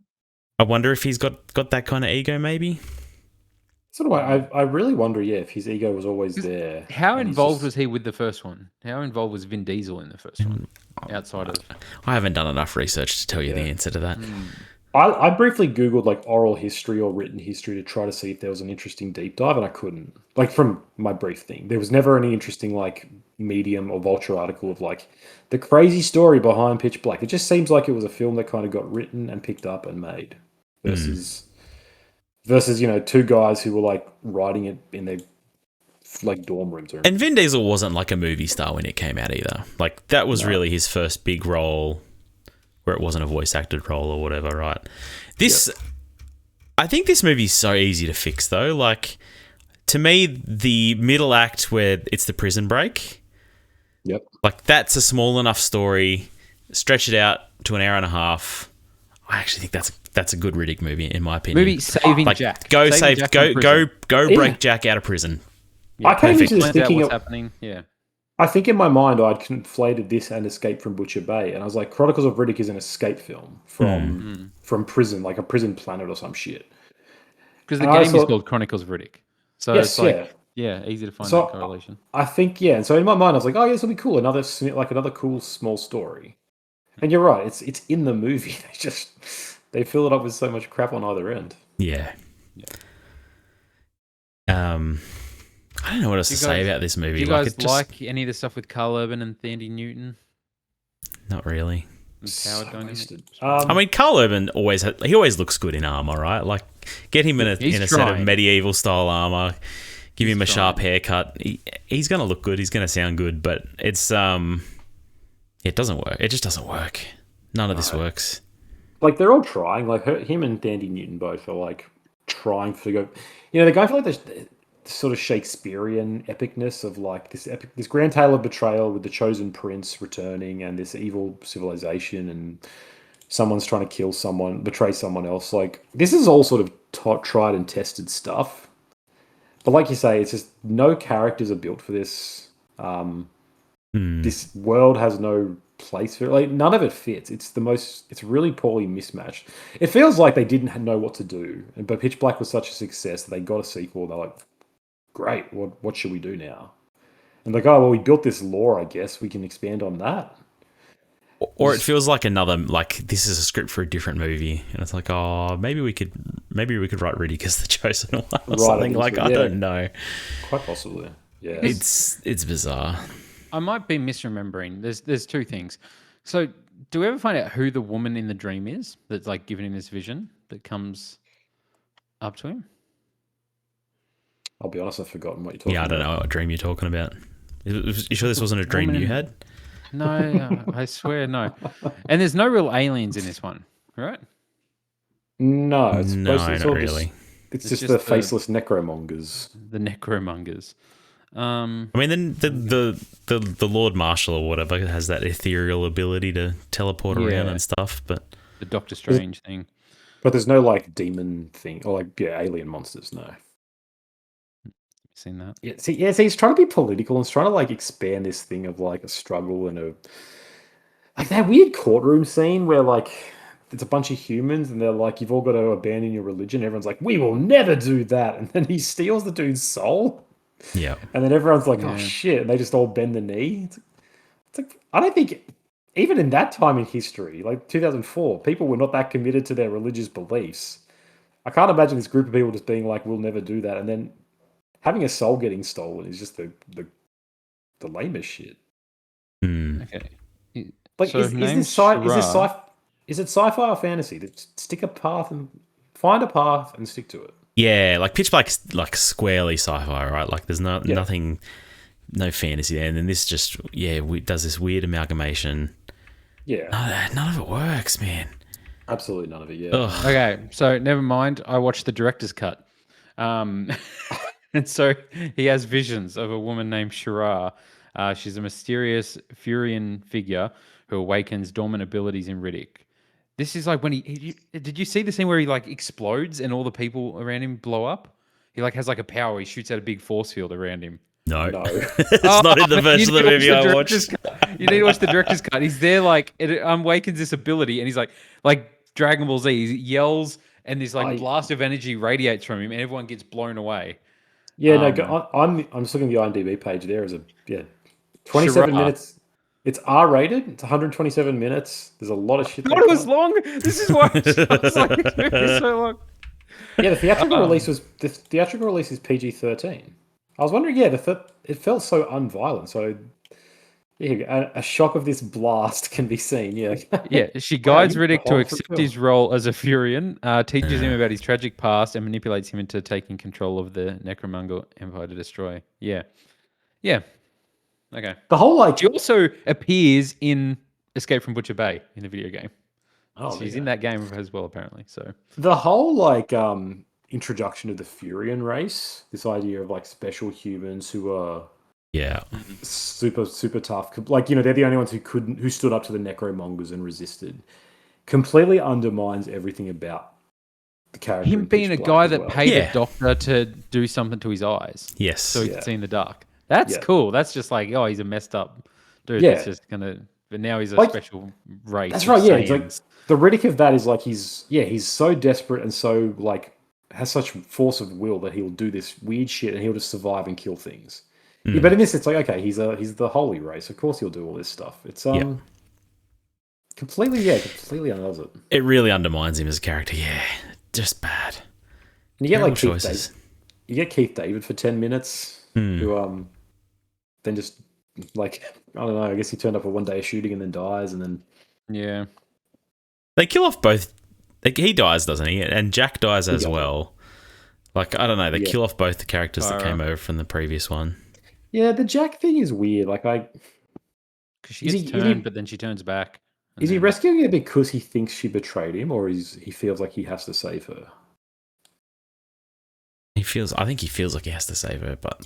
I wonder if he's got that kind of ego, maybe. Sort of. I really wonder, if his ego was always there. How involved was he with the first one? How involved was Vin Diesel in the first one? Outside of, I haven't done enough research to tell you the answer to that. I briefly Googled like oral history or written history to try to see if there was an interesting deep dive, and I couldn't. Like, from my brief thing, there was never any interesting like Medium or Vulture article of like the crazy story behind Pitch Black. It just seems like it was a film that kind of got written and picked up and made versus two guys who were like writing it in their like dorm rooms. And Vin Diesel wasn't like a movie star when it came out either. Like that was really his first big role where it wasn't a voice acted role or whatever, right? I think this movie's so easy to fix though. Like to me, the middle act where it's the prison break. Yep. Like that's a small enough story. Stretch it out to an hour and a half. I actually think that's a good Riddick movie in my opinion. Movie saving Jack. Go Go break Jack out of prison. Yeah, I came into this thinking what's happening. Yeah. I think in my mind I'd conflated this and Escape from Butcher Bay, and I was like, Chronicles of Riddick is an escape film from prison, like a prison planet or some shit. Because the game is called Chronicles of Riddick, so yes, it's like easy to find that correlation. I think and so in my mind I was like, oh yeah, this will be cool, another cool small story. And you're right, it's in the movie. They fill it up with so much crap on either end. Yeah. I don't know what else to say about this movie. Do you guys like any of the stuff with Carl Urban and Thandie Newton? Not really. I mean, Carl Urban always looks good in armor, right? Like, get him in a set of medieval style armor, give him a sharp haircut. He's gonna look good. He's gonna sound good, but it doesn't work. It just doesn't work. None of this works. Like they're all trying. Like him and Thandie Newton both are like trying to go. They're going for like this sort of Shakespearean epicness of like this grand tale of betrayal with the chosen prince returning and this evil civilization and someone's trying to kill someone, betray someone else. Like this is all sort of tried and tested stuff. But like you say, it's just no characters are built for this. This world has no place for it. Like none of it fits. It's really poorly mismatched. It feels like they didn't know what to do. But Pitch Black was such a success that they got a sequel. They're like, great, what should we do now? And like, oh well, we built this lore, I guess we can expand on that. Or it feels like this is a script for a different movie, and it's like, oh, maybe we could write Riddick as the chosen one or something. Like I don't know. Quite possibly. Yeah. It's bizarre. I might be misremembering. There's two things. So do we ever find out who the woman in the dream is that's like giving him this vision that comes up to him? I'll be honest, I've forgotten what you're talking about. Yeah, I don't know what dream you're talking about. You sure this wasn't a dream you had? No, I swear no. And there's no real aliens in this one, right? No, not really. It's just the faceless necromongers. The necromongers. I mean, then the Lord Marshal or whatever has that ethereal ability to teleport around and stuff, but the Doctor Strange thing. But there's no like demon thing or like alien monsters. No. Seen that? Yeah, see, he's trying to be political and he's trying to like expand this thing of like a struggle and like that weird courtroom scene where like it's a bunch of humans and they're like, you've all got to abandon your religion. Everyone's like, we will never do that, and then he steals the dude's soul. Yeah, and then everyone's like, oh shit, and they just all bend the knee. It's like I don't think even in that time in history, like 2004, people were not that committed to their religious beliefs. I can't imagine this group of people just being like, we'll never do that, and then having a soul getting stolen is just the lamest shit. Okay. Like, so is it sci-fi or fantasy? To stick a path and find a path and stick to it. Yeah, like Pitch Black's like squarely sci-fi, right? Like there's nothing, no fantasy there, and then this just does this weird amalgamation. Yeah, none of it works, man. Absolutely none of it. Yeah. Ugh. Okay, so never mind. I watched the director's cut. And so he has visions of a woman named Shira. She's a mysterious Furian figure who awakens dormant abilities in Riddick. This is like when did you see the scene where he like explodes and all the people around him blow up? He like has like a power. He shoots out a big force field around him. No. It's not in the version of the movie I watched. You need to watch the director's cut. He's there like it awakens this ability and he's like Dragon Ball Z. He yells and this like blast of energy radiates from him and everyone gets blown away. Yeah, I'm just looking at the IMDb page. There is 27 minutes. It's R-rated. It's 127 minutes. There's a lot of shit. God, it was long. This is why I was like, it's so long. Yeah, the theatrical release is PG-13. I was wondering, it felt so unviolent. So Yeah, a shock of this blast can be seen. Yeah. Yeah, she Wow, guides you got the Riddick to whole accept film. his role as a Furion, teaches him about his tragic past, and manipulates him into taking control of the Necromunda Empire to destroy. Yeah. Yeah. Okay. The whole like, She also appears in Escape from Butcher Bay in the video game. oh, She's yeah. in that game as well, apparently. So The whole like introduction of the Furion race, this idea of like special humans who are Yeah. super tough, like they're the only ones who stood up to the Necromongers and resisted, completely undermines everything about the character. him in being Pitch a Black guy as that well. paid Yeah. a doctor to do something to his eyes Yes. so he Yeah. could see in the dark. That's Yeah. cool. That's just like, oh, he's a messed up dude. Yeah. That's just gonna. But now he's a Like, special race. That's of right. Yeah, it's like Saiyans. the Riddick of that is like he's so desperate and so like has such force of will that he'll do this weird shit and he'll just survive and kill things. Yeah, but in this, it's like, okay, he's the holy race. Of course, he'll do all this stuff. It's completely undoes it. It really undermines him as a character. Yeah. Just bad. And you get like Terrible choices. Keith David for 10 minutes, who then just like I don't know. I guess he turned up for one day of shooting and then dies, and then Yeah. They kill off both. Like, he dies, doesn't he? And Jack dies as well. Like, I don't know. They kill off both the characters that came over from the previous one. yeah, the Jack thing is weird. Like Because she gets turned, but then she turns back. Is he rescuing her because he thinks she betrayed him, or he feels like he has to save her? I think he feels like he has to save her, but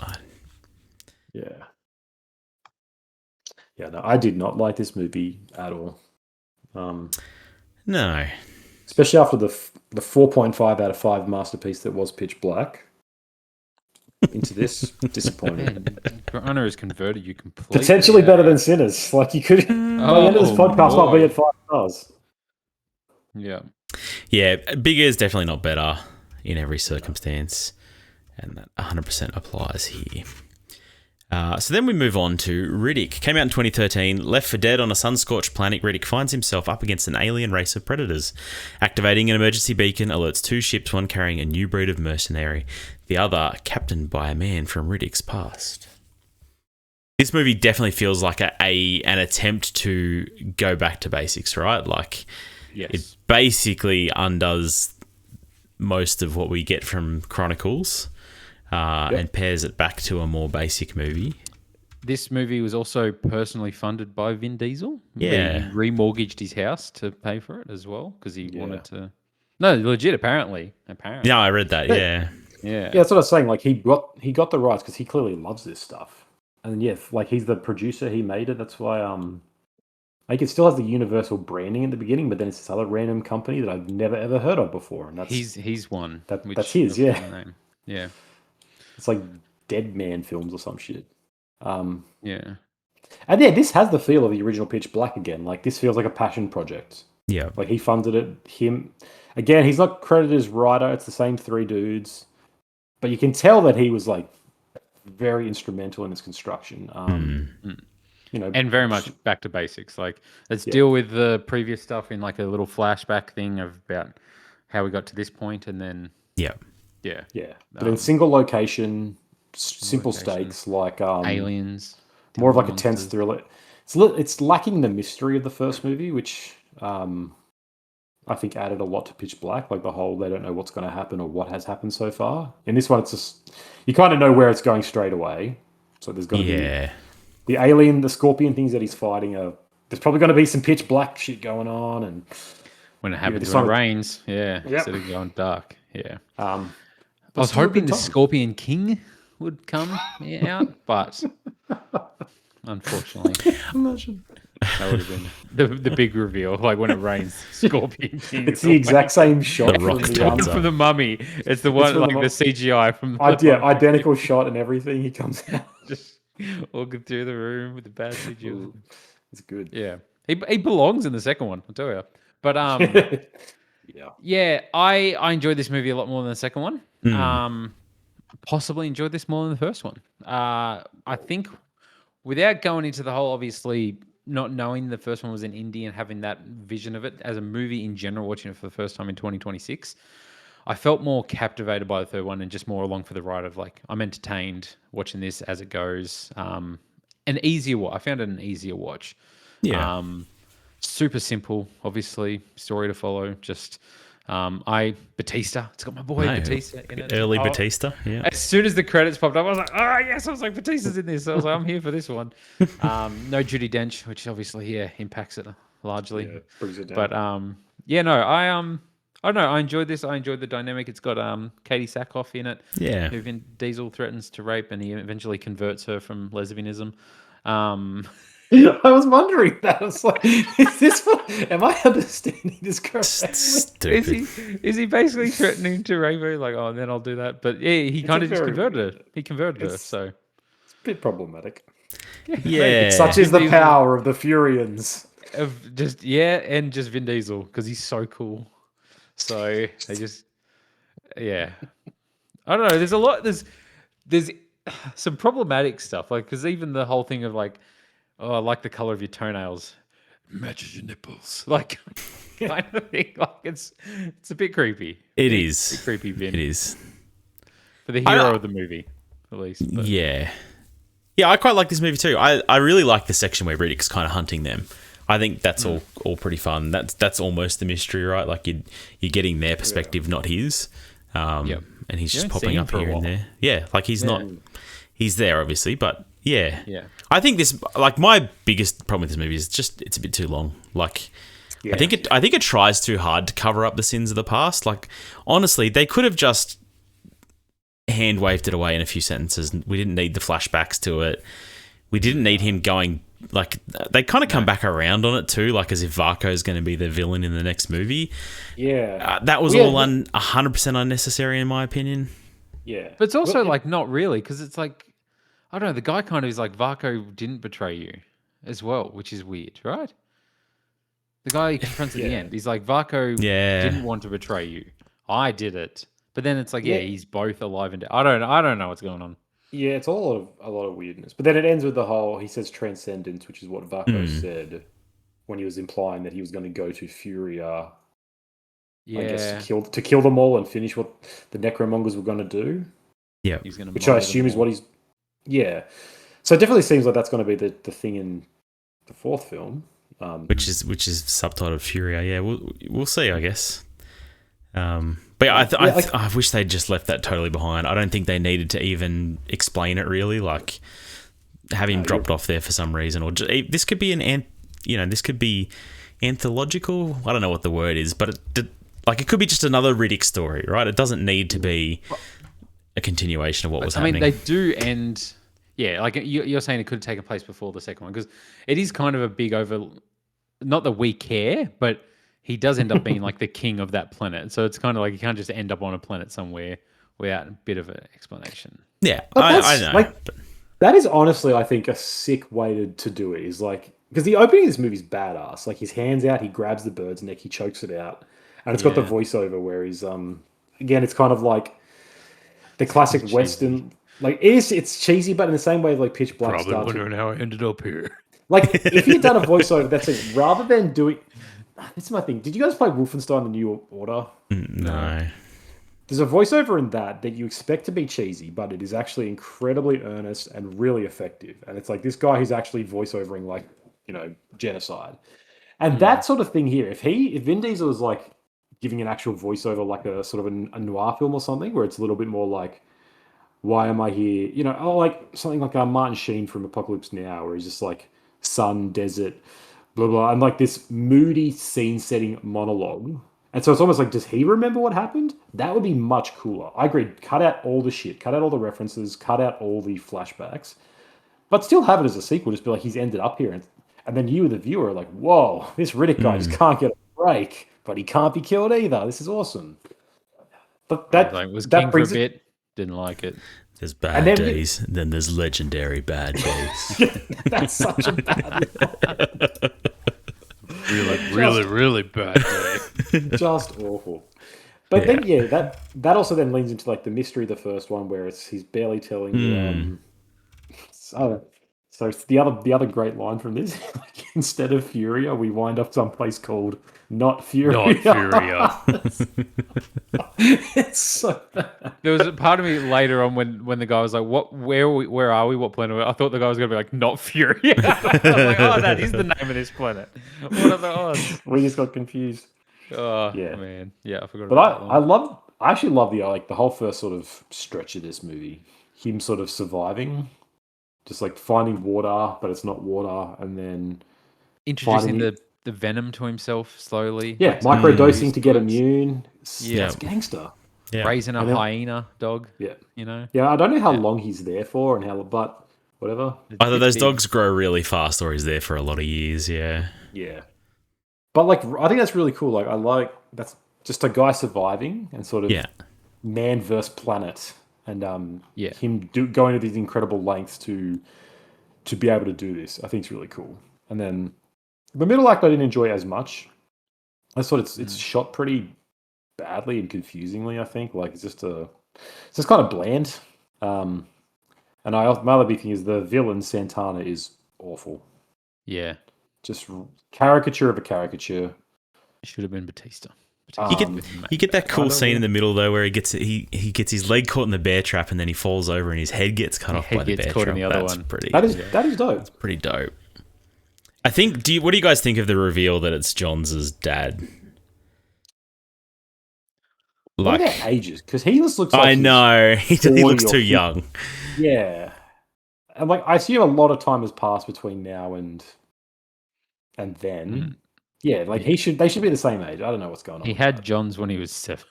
Yeah. Yeah, no, I did not like this movie at all. no. Especially after the 4.5 out of 5 masterpiece that was Pitch Black. Into this, disappointing. Man, Your Honor has converted you completely. Potentially better than Sinners. Like you could, by the end of this podcast, might be at 5 stars. Yeah. Yeah, Bigger is definitely not better in every circumstance, and that 100% applies here. So then we move on to Riddick. Came out in 2013. Left for dead on a sun-scorched planet, Riddick finds himself up against an alien race of predators. Activating an emergency beacon alerts 2 ships, one carrying a new breed of mercenary, the other captained by a man from Riddick's past. This movie definitely feels like an attempt to go back to basics, right? Like, Yes. it basically undoes most of what we get from Chronicles. And pairs it back to a more basic movie. This movie was also personally funded by Vin Diesel. Yeah. He remortgaged his house to pay for it as well because he wanted to. No, legit. Apparently. Yeah, I read that. Yeah. Yeah. That's what I was saying. Like he got the rights because he clearly loves this stuff. And like he's the producer. He made it. That's why like it still has the Universal branding in the beginning, but then it's this other random company that I've never ever heard of before. And that's he's one. that's his. Yeah. Name. Yeah. It's like Dead Man Films or some shit. Yeah. And yeah, this has the feel of the original Pitch Black again. Like this feels like a passion project. Yeah. Like he funded it. Him again. He's not credited as writer. It's the same 3 dudes, but you can tell that he was like very instrumental in its construction. And very much back to basics. Like, let's deal with the previous stuff in like a little flashback thing about how we got to this point, and then Yeah. Yeah, but in single location, simple stakes, like aliens, more of like a tense thriller. It's lacking the mystery of the first movie, which I think added a lot to Pitch Black. Like the whole they don't know what's going to happen or what has happened so far. In this one, it's just you kind of know where it's going straight away. So there's going to be the alien, the scorpion things that he's fighting. There's probably going to be some Pitch Black shit going on, and when it happens, when it rains, instead of going dark, I was hoping the Scorpion King would come out, but unfortunately, that would have been the big reveal. Like when it rains, Scorpion King. It's the exact same shot from the Mummy. It's the one like the CGI from identical shot and everything. He comes out just walking through the room with the bad CGI. It's good. Yeah, he belongs in the second one. I'll tell you. But I enjoyed this movie a lot more than the second one. Possibly enjoyed this more than the first one. I think without going into the whole, obviously not knowing the first one was an indie and having that vision of it as a movie in general, watching it for the first time in 2026, I felt more captivated by the third one and just more along for the ride of like, I'm entertained watching this as it goes. an easier watch. I found it an easier watch. Yeah. Super simple, obviously, story to follow. Just Batista. It's got my boy No, Batista in it. early Batista. Yeah. As soon as the credits popped up, I was like, "Oh yes!" I was like, "Batista's in this." So I was like, "I'm here for this one." No Judi Dench, which obviously impacts it largely. Yeah, brings it down. But yeah, no, I don't know. I enjoyed this. I enjoyed the dynamic. It's got Katie Sackhoff in it. Yeah. Who Vin Diesel threatens to rape, and he eventually converts her from lesbianism. I was wondering that. I was like, is this what, am I understanding this correctly? Stupid. Is he basically threatening to rape her? Like, oh, then I'll do that. But yeah, he kind of just converted her. He converted her. So it's a bit problematic. Yeah. Such is the power of the Furians. Of just and just Vin Diesel because he's so cool. So they just I don't know. There's a lot. There's some problematic stuff, like because even the whole thing of like, oh, I like the color of your toenails, matches your nipples, like kind of thing. Like it's a bit creepy. It is. A bit creepy, Vin. It is. For the hero of the movie, at least. But. Yeah. Yeah, I quite like this movie too. I really like the section where Riddick's kind of hunting them. I think that's all pretty fun. That's almost the mystery, right? Like you're getting their perspective, not his. Yep. And he's just popping up here and there. Yeah, like he's not. He's there, obviously, but yeah. I think this, like, my biggest problem with this movie is just it's a bit too long. Like, I think it tries too hard to cover up the sins of the past. Like, honestly, they could have just hand waved it away in a few sentences. We didn't need the flashbacks to it. We didn't need him going. Like, they kind of come back around on it too, like as if Varco's going to be the villain in the next movie. Yeah. That was all 100% unnecessary, in my opinion. Yeah. But it's also like not really, because it's like, I don't know, the guy kind of is like, Varco didn't betray you as well, which is weird, right? The guy he confronts at the end, he's like, Varco didn't want to betray you. I did it. But then it's like, he's both alive and dead. I don't know what's going on. Yeah, it's all a lot of weirdness. But then it ends with the whole, he says transcendence, which is what Varco said when he was implying that he was going to go to Furia, I guess, to kill them all and finish what the Necromongers were going to do. Yeah. Which I assume is what he's... Yeah. So it definitely seems like that's going to be the thing in the fourth film. Which is subtitled Furia. Yeah, we'll see, I guess. But yeah, I wish they'd just left that totally behind. I don't think they needed to even explain it really. Like, have him dropped off there for some reason, or this could be this could be anthological. I don't know what the word is, but it could be just another Riddick story, right? It doesn't need to be a continuation of what was happening. I mean, they do end. Yeah, like you're saying, it could have taken place before the second one because it is kind of a big not that we care, but. He does end up being like the king of that planet. So it's kind of like you can't just end up on a planet somewhere without a bit of an explanation. Yeah, I know. Like, that is honestly, I think, a sick way to do it. Is like, because the opening of this movie is badass. Like, his hand's out, he grabs the bird's neck, he chokes it out. And it's got the voiceover where he's, again, it's kind of like the classic Western. Like, it's cheesy, but in the same way, like Pitch Black Probably wondering how I ended up here. Like, if you'd done a voiceover, that's it. Rather than doing... This is my thing. Did you guys play Wolfenstein: The New Order? No. There's a voiceover in that you expect to be cheesy, but it is actually incredibly earnest and really effective. And it's like this guy who's actually voiceovering, like, genocide. And that sort of thing here, if Vin Diesel is like giving an actual voiceover, like a sort of a noir film or something, where it's a little bit more like, why am I here? Like something like Martin Sheen from Apocalypse Now, where he's just like sun, desert, blah, blah, and like this moody scene-setting monologue. And so it's almost like, does he remember what happened? That would be much cooler. I agree. Cut out all the shit. Cut out all the references. Cut out all the flashbacks. But still have it as a sequel. Just be like, he's ended up here. And then you, the viewer, are like, whoa, this Riddick guy just can't get a break. But he can't be killed either. This is awesome. But that was king for a bit. Didn't like it. There's bad days, and then there's legendary bad days. That's such a bad really bad day. Just awful. But then, that also then leans into like the mystery of the first one, where he's barely telling you. Some So it's the other great line from this, like, instead of Furia, we wind up someplace called Not Furia. Not Furia. It's so bad. There was a part of me later on when the guy was like, "What? Where are we? What planet are we?" I thought the guy was going to be like, "Not Furia." I was like, "Oh, that is the name of this planet." What are the odds? We just got confused. Oh Yeah. man, yeah, I forgot. But about that one. I actually love the whole first sort of stretch of this movie. Him sort of surviving, just like finding water, but it's not water, and then Introducing finding the venom to himself slowly. yeah, like, microdosing to get goods. immune. Yeah. It's gangster. Yeah. Raising a And then- hyena dog. Yeah, You know. yeah. I don't know how Yeah. long he's there for, and how, but whatever. Either those Big. dogs grow really fast or he's there for a lot of years. Yeah. Yeah, but like I think that's really cool. Like I like that's just a guy surviving and sort of Yeah. man versus planet, and Yeah. him going to these incredible lengths to be able to do this. I think it's really cool. And then the middle act I didn't enjoy as much. I thought it's shot pretty badly and confusingly. I think like it's just kind of bland. And my other big thing is the villain Santana is awful. Yeah. Just caricature of a caricature. Should have been Batista. You get that cool don't scene know. in the middle though, where he gets his leg caught in the bear trap, and then he falls over, and his head gets cut off head by the gets bear caught trap. in the other That's one. pretty. That is dope. pretty dope. I think. What do you guys think of the reveal that it's Johns' dad? What Like, about ages? Because he just looks like I he's- know he 40 looks or too 50. young. Yeah. And like I assume a lot of time has passed between now and then. Mm. Yeah, like they should be the same age. I don't know what's going on. He with had that. Johns when he was 7.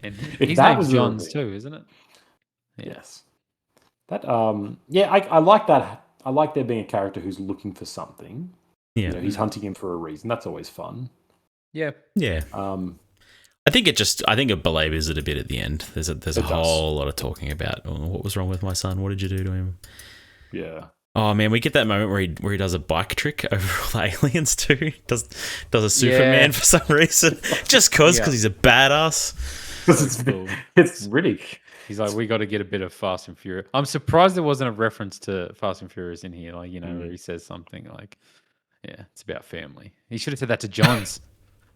And If his that name's was your Johns reveal. too, isn't it? Yes. That yeah, I like that. I like there being a character who's looking for something. Yeah, You know, he's hunting him for a reason. That's always fun. Yeah. yeah. I think it belabors it a bit at the end. There's a It does. whole lot of talking about what was wrong with my son. What did you do to him? Yeah. Oh man, we get that moment where he does a bike trick over all the aliens too. Does a Superman Yeah. for some reason, just because Yeah. he's a badass. It's, Cool. it's Riddick. He's like, we got to get a bit of Fast and Furious. I'm surprised there wasn't a reference to Fast and Furious in here. Like, you know, where he says something like, yeah, it's about family. He should have said that to Johns.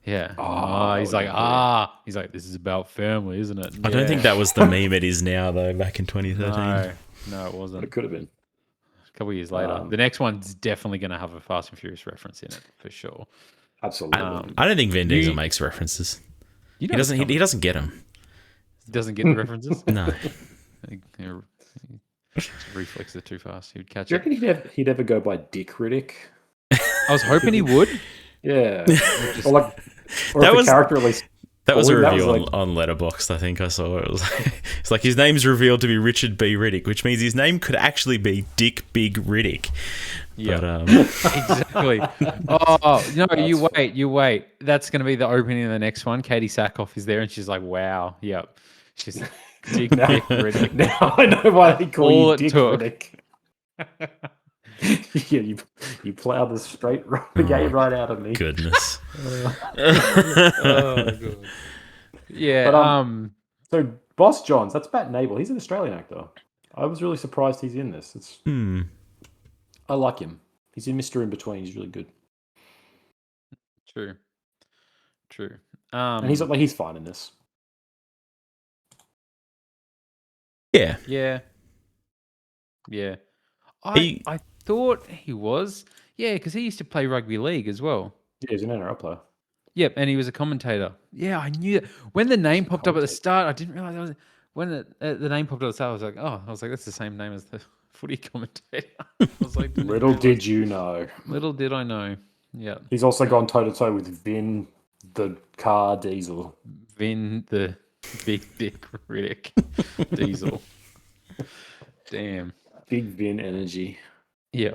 Yeah. Oh, He's like, yeah. He's like, this is about family, isn't it? I don't Yeah. think that was the meme it is now though. Back in 2013. No, it wasn't. It could have been. A couple of years later. The next one's definitely going to have a Fast and Furious reference in it, for sure. Absolutely. I don't think Vin Diesel You- makes references. You He know doesn't. it's He doesn't get them. doesn't get the references. No. Reflexes are too fast. He would catch Do you it. reckon he'd ever go by Dick Riddick? I was hoping he would. Yeah. Or like, or That if was- the character at least. That was a That was reveal like- on Letterboxd. I think I saw it. It's like his name's revealed to be Richard B. Riddick, which means his name could actually be Dick Big Riddick. Yeah. But, Exactly. Oh no! You wait. That's going to be the opening of the next one. Katie Sackhoff is there, and she's like, "Wow, yep." She's like, Dick Now, Dick Riddick. now I know why they call All you it Dick took. Riddick. Yeah, you plowed the game right out of me. goodness. Oh god. Yeah. But, So Boss Johns, that's Matt Nable. He's an Australian actor. I was really surprised he's in this. I like him. He's in Mr. In Between. He's really good, True. and he's fine in this. Yeah. Yeah. Yeah. He- I thought he was. Yeah, because he used to play rugby league as well. Yeah, he's an NRL player. Yep, and he was a commentator. Yeah, I knew that. When the name popped up at the start, I didn't realize when the name popped up at the start, I was like, that's the same name as the footy commentator. I was like, Little did you know. Little did I know. Yeah. He's also gone toe to toe with Vin, the car Diesel. Vin the big dick Riddick Diesel. Damn. Big Vin energy. Yeah.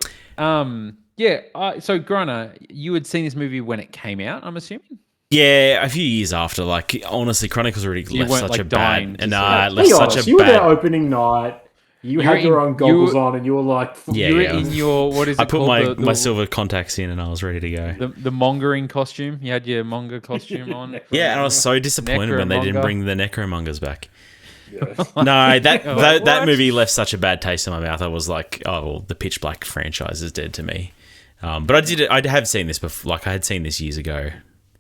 Yeah. So Grana, you had seen this movie when it came out, I'm assuming? Yeah, a few years after. Like, honestly, Chronicles already You left weren't, such like, a dying bad... to Nah, see it left Be such honest, a you were there bad... opening night. You You're had your in- own goggles you- on, and you were like, Yeah, You were yeah. in your, what is it I put called? my silver contacts in and I was ready to go. The mongering costume. You had your monger costume on. Yeah, and I was so disappointed when they didn't Necromonger. bring the necromongers back. Yeah. No, that Like, that what? movie left such a bad taste in my mouth. I was like, oh, well, the Pitch Black franchise is dead to me. But I have seen this before. Like, I had seen this years ago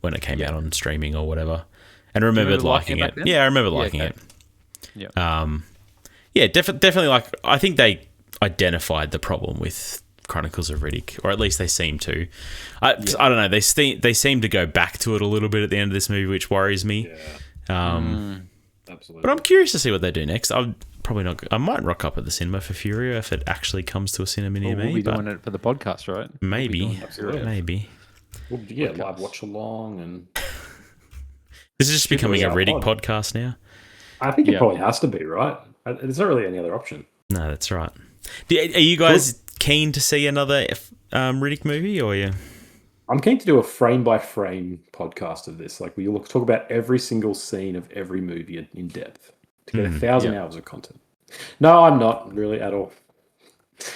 when it came out on streaming or whatever, and remembered liking it. back then? Yeah, I remember liking okay. it. Yeah. Yeah, definitely. Like, I think they identified the problem with Chronicles of Riddick, or at least they seem to. I don't know. They seem to go back to it a little bit at the end of this movie, which worries me. Yeah. Absolutely. But I'm curious to see what they do next. I'm probably not. I might rock up at the cinema for Furio if it actually comes to a cinema near me. We'll be but doing it for the podcast, right? maybe, Absolutely. maybe. Well, yeah, live watch along, and This is just becoming a our Riddick pod. podcast now. I think it probably has to be, right? There's not really any other option. No, that's right. Are you guys keen to see another Riddick movie, or you? I'm keen to do a frame by frame podcast of this. Like, we will talk about every single scene of every movie in depth to get 1,000 hours of content. No, I'm not really at all,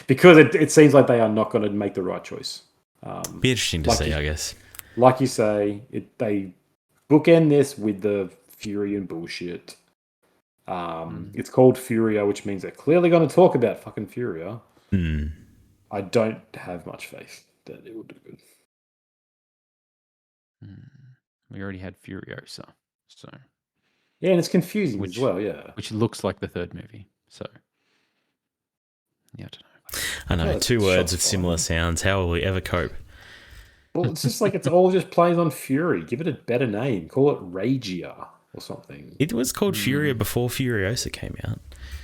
because it seems like they are not going to make the right choice. Be interesting to see, I guess. Like you say, they bookend this with the Fury and bullshit. It's called Furia, which means they're clearly going to talk about fucking Furia. I don't have much faith that it will do good. We already had Furiosa, so Yeah, and it's confusing as well. Yeah, which looks like the third movie. So yeah, I don't know. I know, Yeah, two it's words with shots similar fired. sounds. How will we ever cope? Well, it's just like it's all just plays on Fury. Give it a better name. Call it Ragia or something. It was called Furia before Furiosa came out.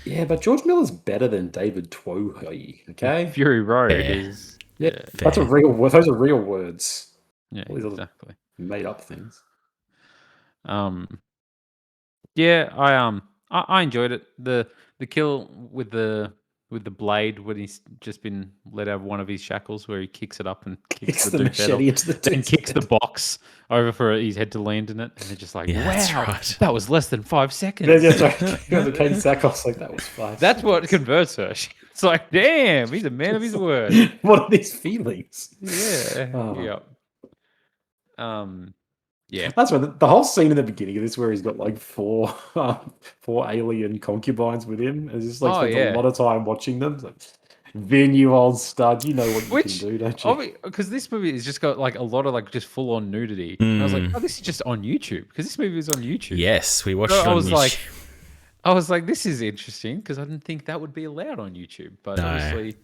Yeah, but George Miller's better than David Twohy. Okay. Fury Road Yeah. is That's a real. Those are real words. yeah, All these other exactly. made up things. Yeah, I enjoyed it. The kill with the blade when he's just been let out of one of his shackles, where he kicks it up and kicks the machete into the then dude's kicks the head. box over for his head to land in it, and they're just like, Yeah, wow, that's right. that was less than 5 seconds. Yeah, sorry. The Kane Sackhoff's like, that was 5 That's what seconds. converts her. It's like, damn, he's a man of his word. What are these feelings? Yeah. Oh. Yeah. Yeah. That's right. The whole scene in the beginning of this, where he's got like four alien concubines with him, and just like spends a lot of time watching them. It's like, Vin, you old stud, you know what you can do, don't you? Because this movie has just got like a lot of like just full on nudity. And I was like, oh, this is just on YouTube, because this movie is on YouTube. Yes, we watched So it on YouTube. I was like, this is interesting, because I didn't think that would be allowed on YouTube. But obviously,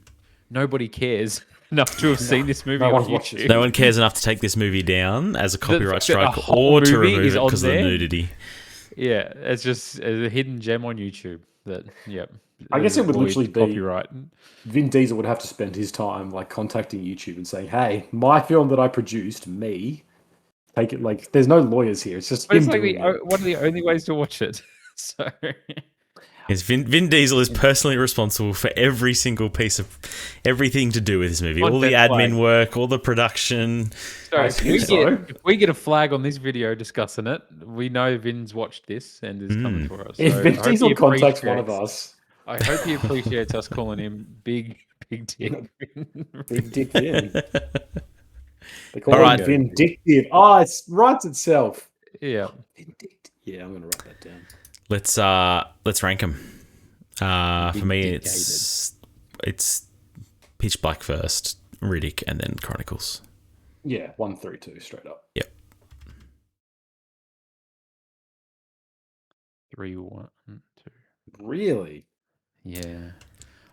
nobody cares enough to have seen this movie on one's watched YouTube. No one cares enough to take this movie down as a copyright the strike whole or to movie remove is it on because of the there? nudity. Yeah, it's just a hidden gem on YouTube. I guess it would avoid literally be copyright. Vin Diesel would have to spend his time like contacting YouTube and saying, "Hey, my film that I produced, me, take it." Like, there's no lawyers here. It's just But him it's like doing it. one of the only ways to watch it. So Yes, Vin Diesel is personally responsible for every single piece of everything to do with this movie. All the Content admin flag. work, all the production. So I if we get a flag on this video discussing it, we know Vin's watched this and is coming for us. If So Vin I hope Diesel he contacts one of appreciates- us, I hope he appreciates us calling him Big Dick. Big Dick Vin. They call All right. him Vindictive. Oh, it writes itself. Yeah. Vindictive. Yeah, I'm gonna write that down. Let's rank them. For me, Vindicated. it's Pitch Black first, Riddick, and then Chronicles. Yeah, 1, 3, 2, straight up. Yep. 3, 1, 2. Really? Yeah.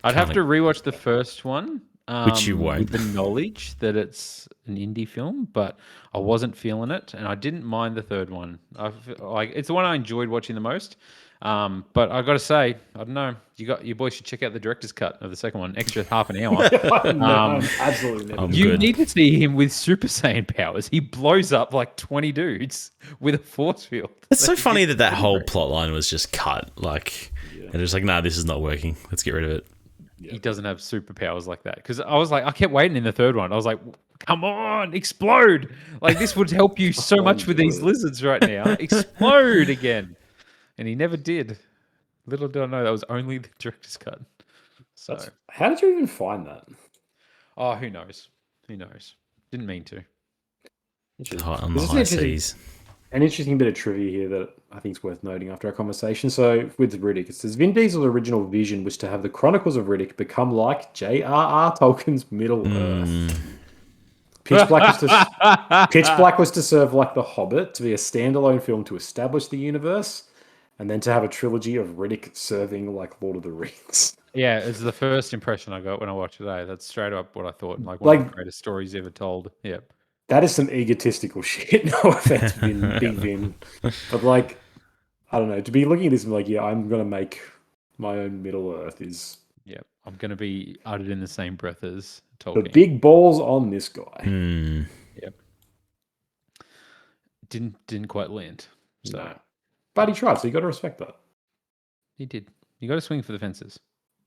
I'd have to rewatch the first one. Which you won't. With the knowledge that it's an indie film, but I wasn't feeling it, and I didn't mind the third one. It's the one I enjoyed watching the most. But I got to say, I don't know. You boys should check out the director's cut of the second one, extra half an hour. Absolutely never. I'm You good. need to see him with Super Saiyan powers. He blows up like 20 dudes with a force field. It's so funny that whole plot line was just cut. Like, they're just like, nah, this is not working. Let's get rid of it. He doesn't have superpowers like that. Because I was like, I kept waiting in the third one. I was like, come on, explode. Like, this would help you so much with these lizards right now. Explode again. And he never did. Little did I know that was only the director's cut. So, How did you even find that? oh, who knows? Who knows? Didn't mean to. On the This is high interesting. seas. an interesting bit of trivia here that I think is worth noting after our conversation. So with Riddick, it says Vin Diesel's original vision was to have the Chronicles of Riddick become like J.R.R. Tolkien's Middle Earth. Pitch Black was to serve like The Hobbit, to be a standalone film to establish the universe, and then to have a trilogy of Riddick serving like Lord of the Rings. Yeah, it's the first impression I got when I watched today. That's straight up what I thought. Like one of the greatest stories ever told. Yep. That is some egotistical shit. No offense, Big Vin. But like, I don't know. To be looking at this and like, yeah, I'm going to make my own Middle Earth is... Yep. I'm going to be uttered in the same breath as Tolkien. The big balls on this guy. Yep. Didn't quite land. So. No. But he tried, so you got to respect that. He did. You got to swing for the fences.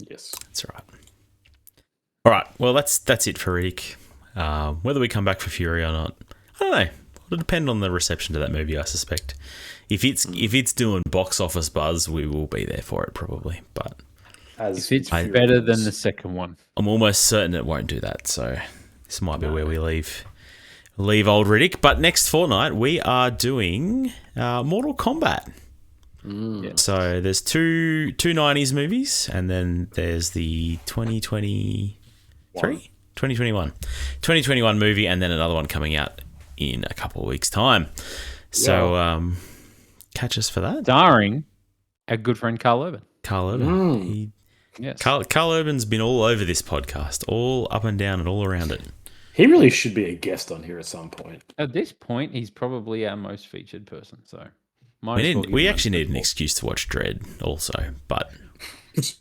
Yes. That's right. All right. Well, that's it for Riddick. Whether we come back for Fury or not, I don't know. It'll depend on the reception to that movie, I suspect. If it's doing box office buzz, we will be there for it probably. But if it's better than the second one, I'm almost certain it won't do that. So this might be where we leave old Riddick. But next fortnight we are doing Mortal Kombat. Yes. So there's two 90s movies, and then there's the 2021 movie, and then another one coming out in a couple of weeks' time. So catch us for that. Starring our good friend Carl Urban. Carl Urban. Yes. Carl Urban's been all over this podcast, all up and down and all around it. He really should be a guest on here at some point. At this point, he's probably our most featured person. So we actually need an excuse to watch Dredd also, but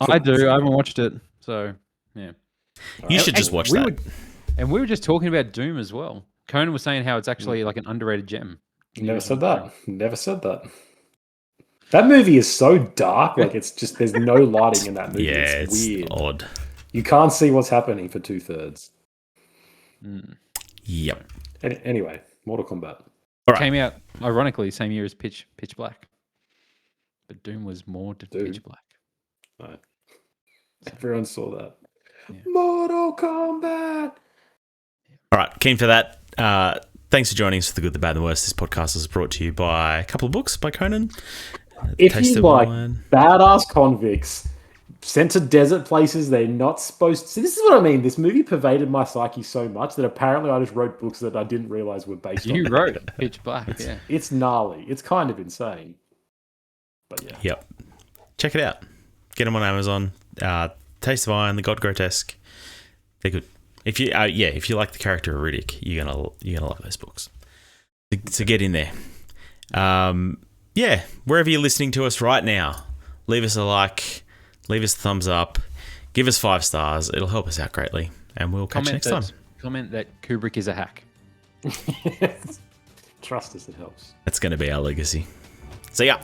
I do. I haven't watched it, so yeah. You should just watch that. And we were just talking about Doom as well. Conan was saying how it's actually like an underrated gem. Never said that. That movie is so dark. Like it's just there's no lighting in that movie. Yeah, it's weird. Odd. You can't see what's happening for 2/3. Yep. Anyway, Mortal Kombat. All right. Came out ironically same year as Pitch Black, but Doom was more to Pitch Black. Right. Everyone saw that. Yeah. Mortal Kombat. All right, keen for that. Thanks for joining us for The Good, the Bad, and the Worst. This podcast is brought to you by a couple of books by Conan. If you like badass convicts sent to desert places they're not supposed to... See, this is what I mean. This movie pervaded my psyche so much that apparently I just wrote books that I didn't realize were based on. You wrote Pitch Black, yeah. It's gnarly. It's kind of insane. But yeah. Yep. Check it out. Get them on Amazon. Taste of Iron, The God Grotesque. They're good. If you like the character of Riddick, you're gonna love those books. So get in there. Wherever you're listening to us right now, leave us a like, leave us a thumbs up, give us 5 stars. It'll help us out greatly, and we'll catch you next time. Comment that Kubrick is a hack. Trust us, it helps. That's going to be our legacy. See ya.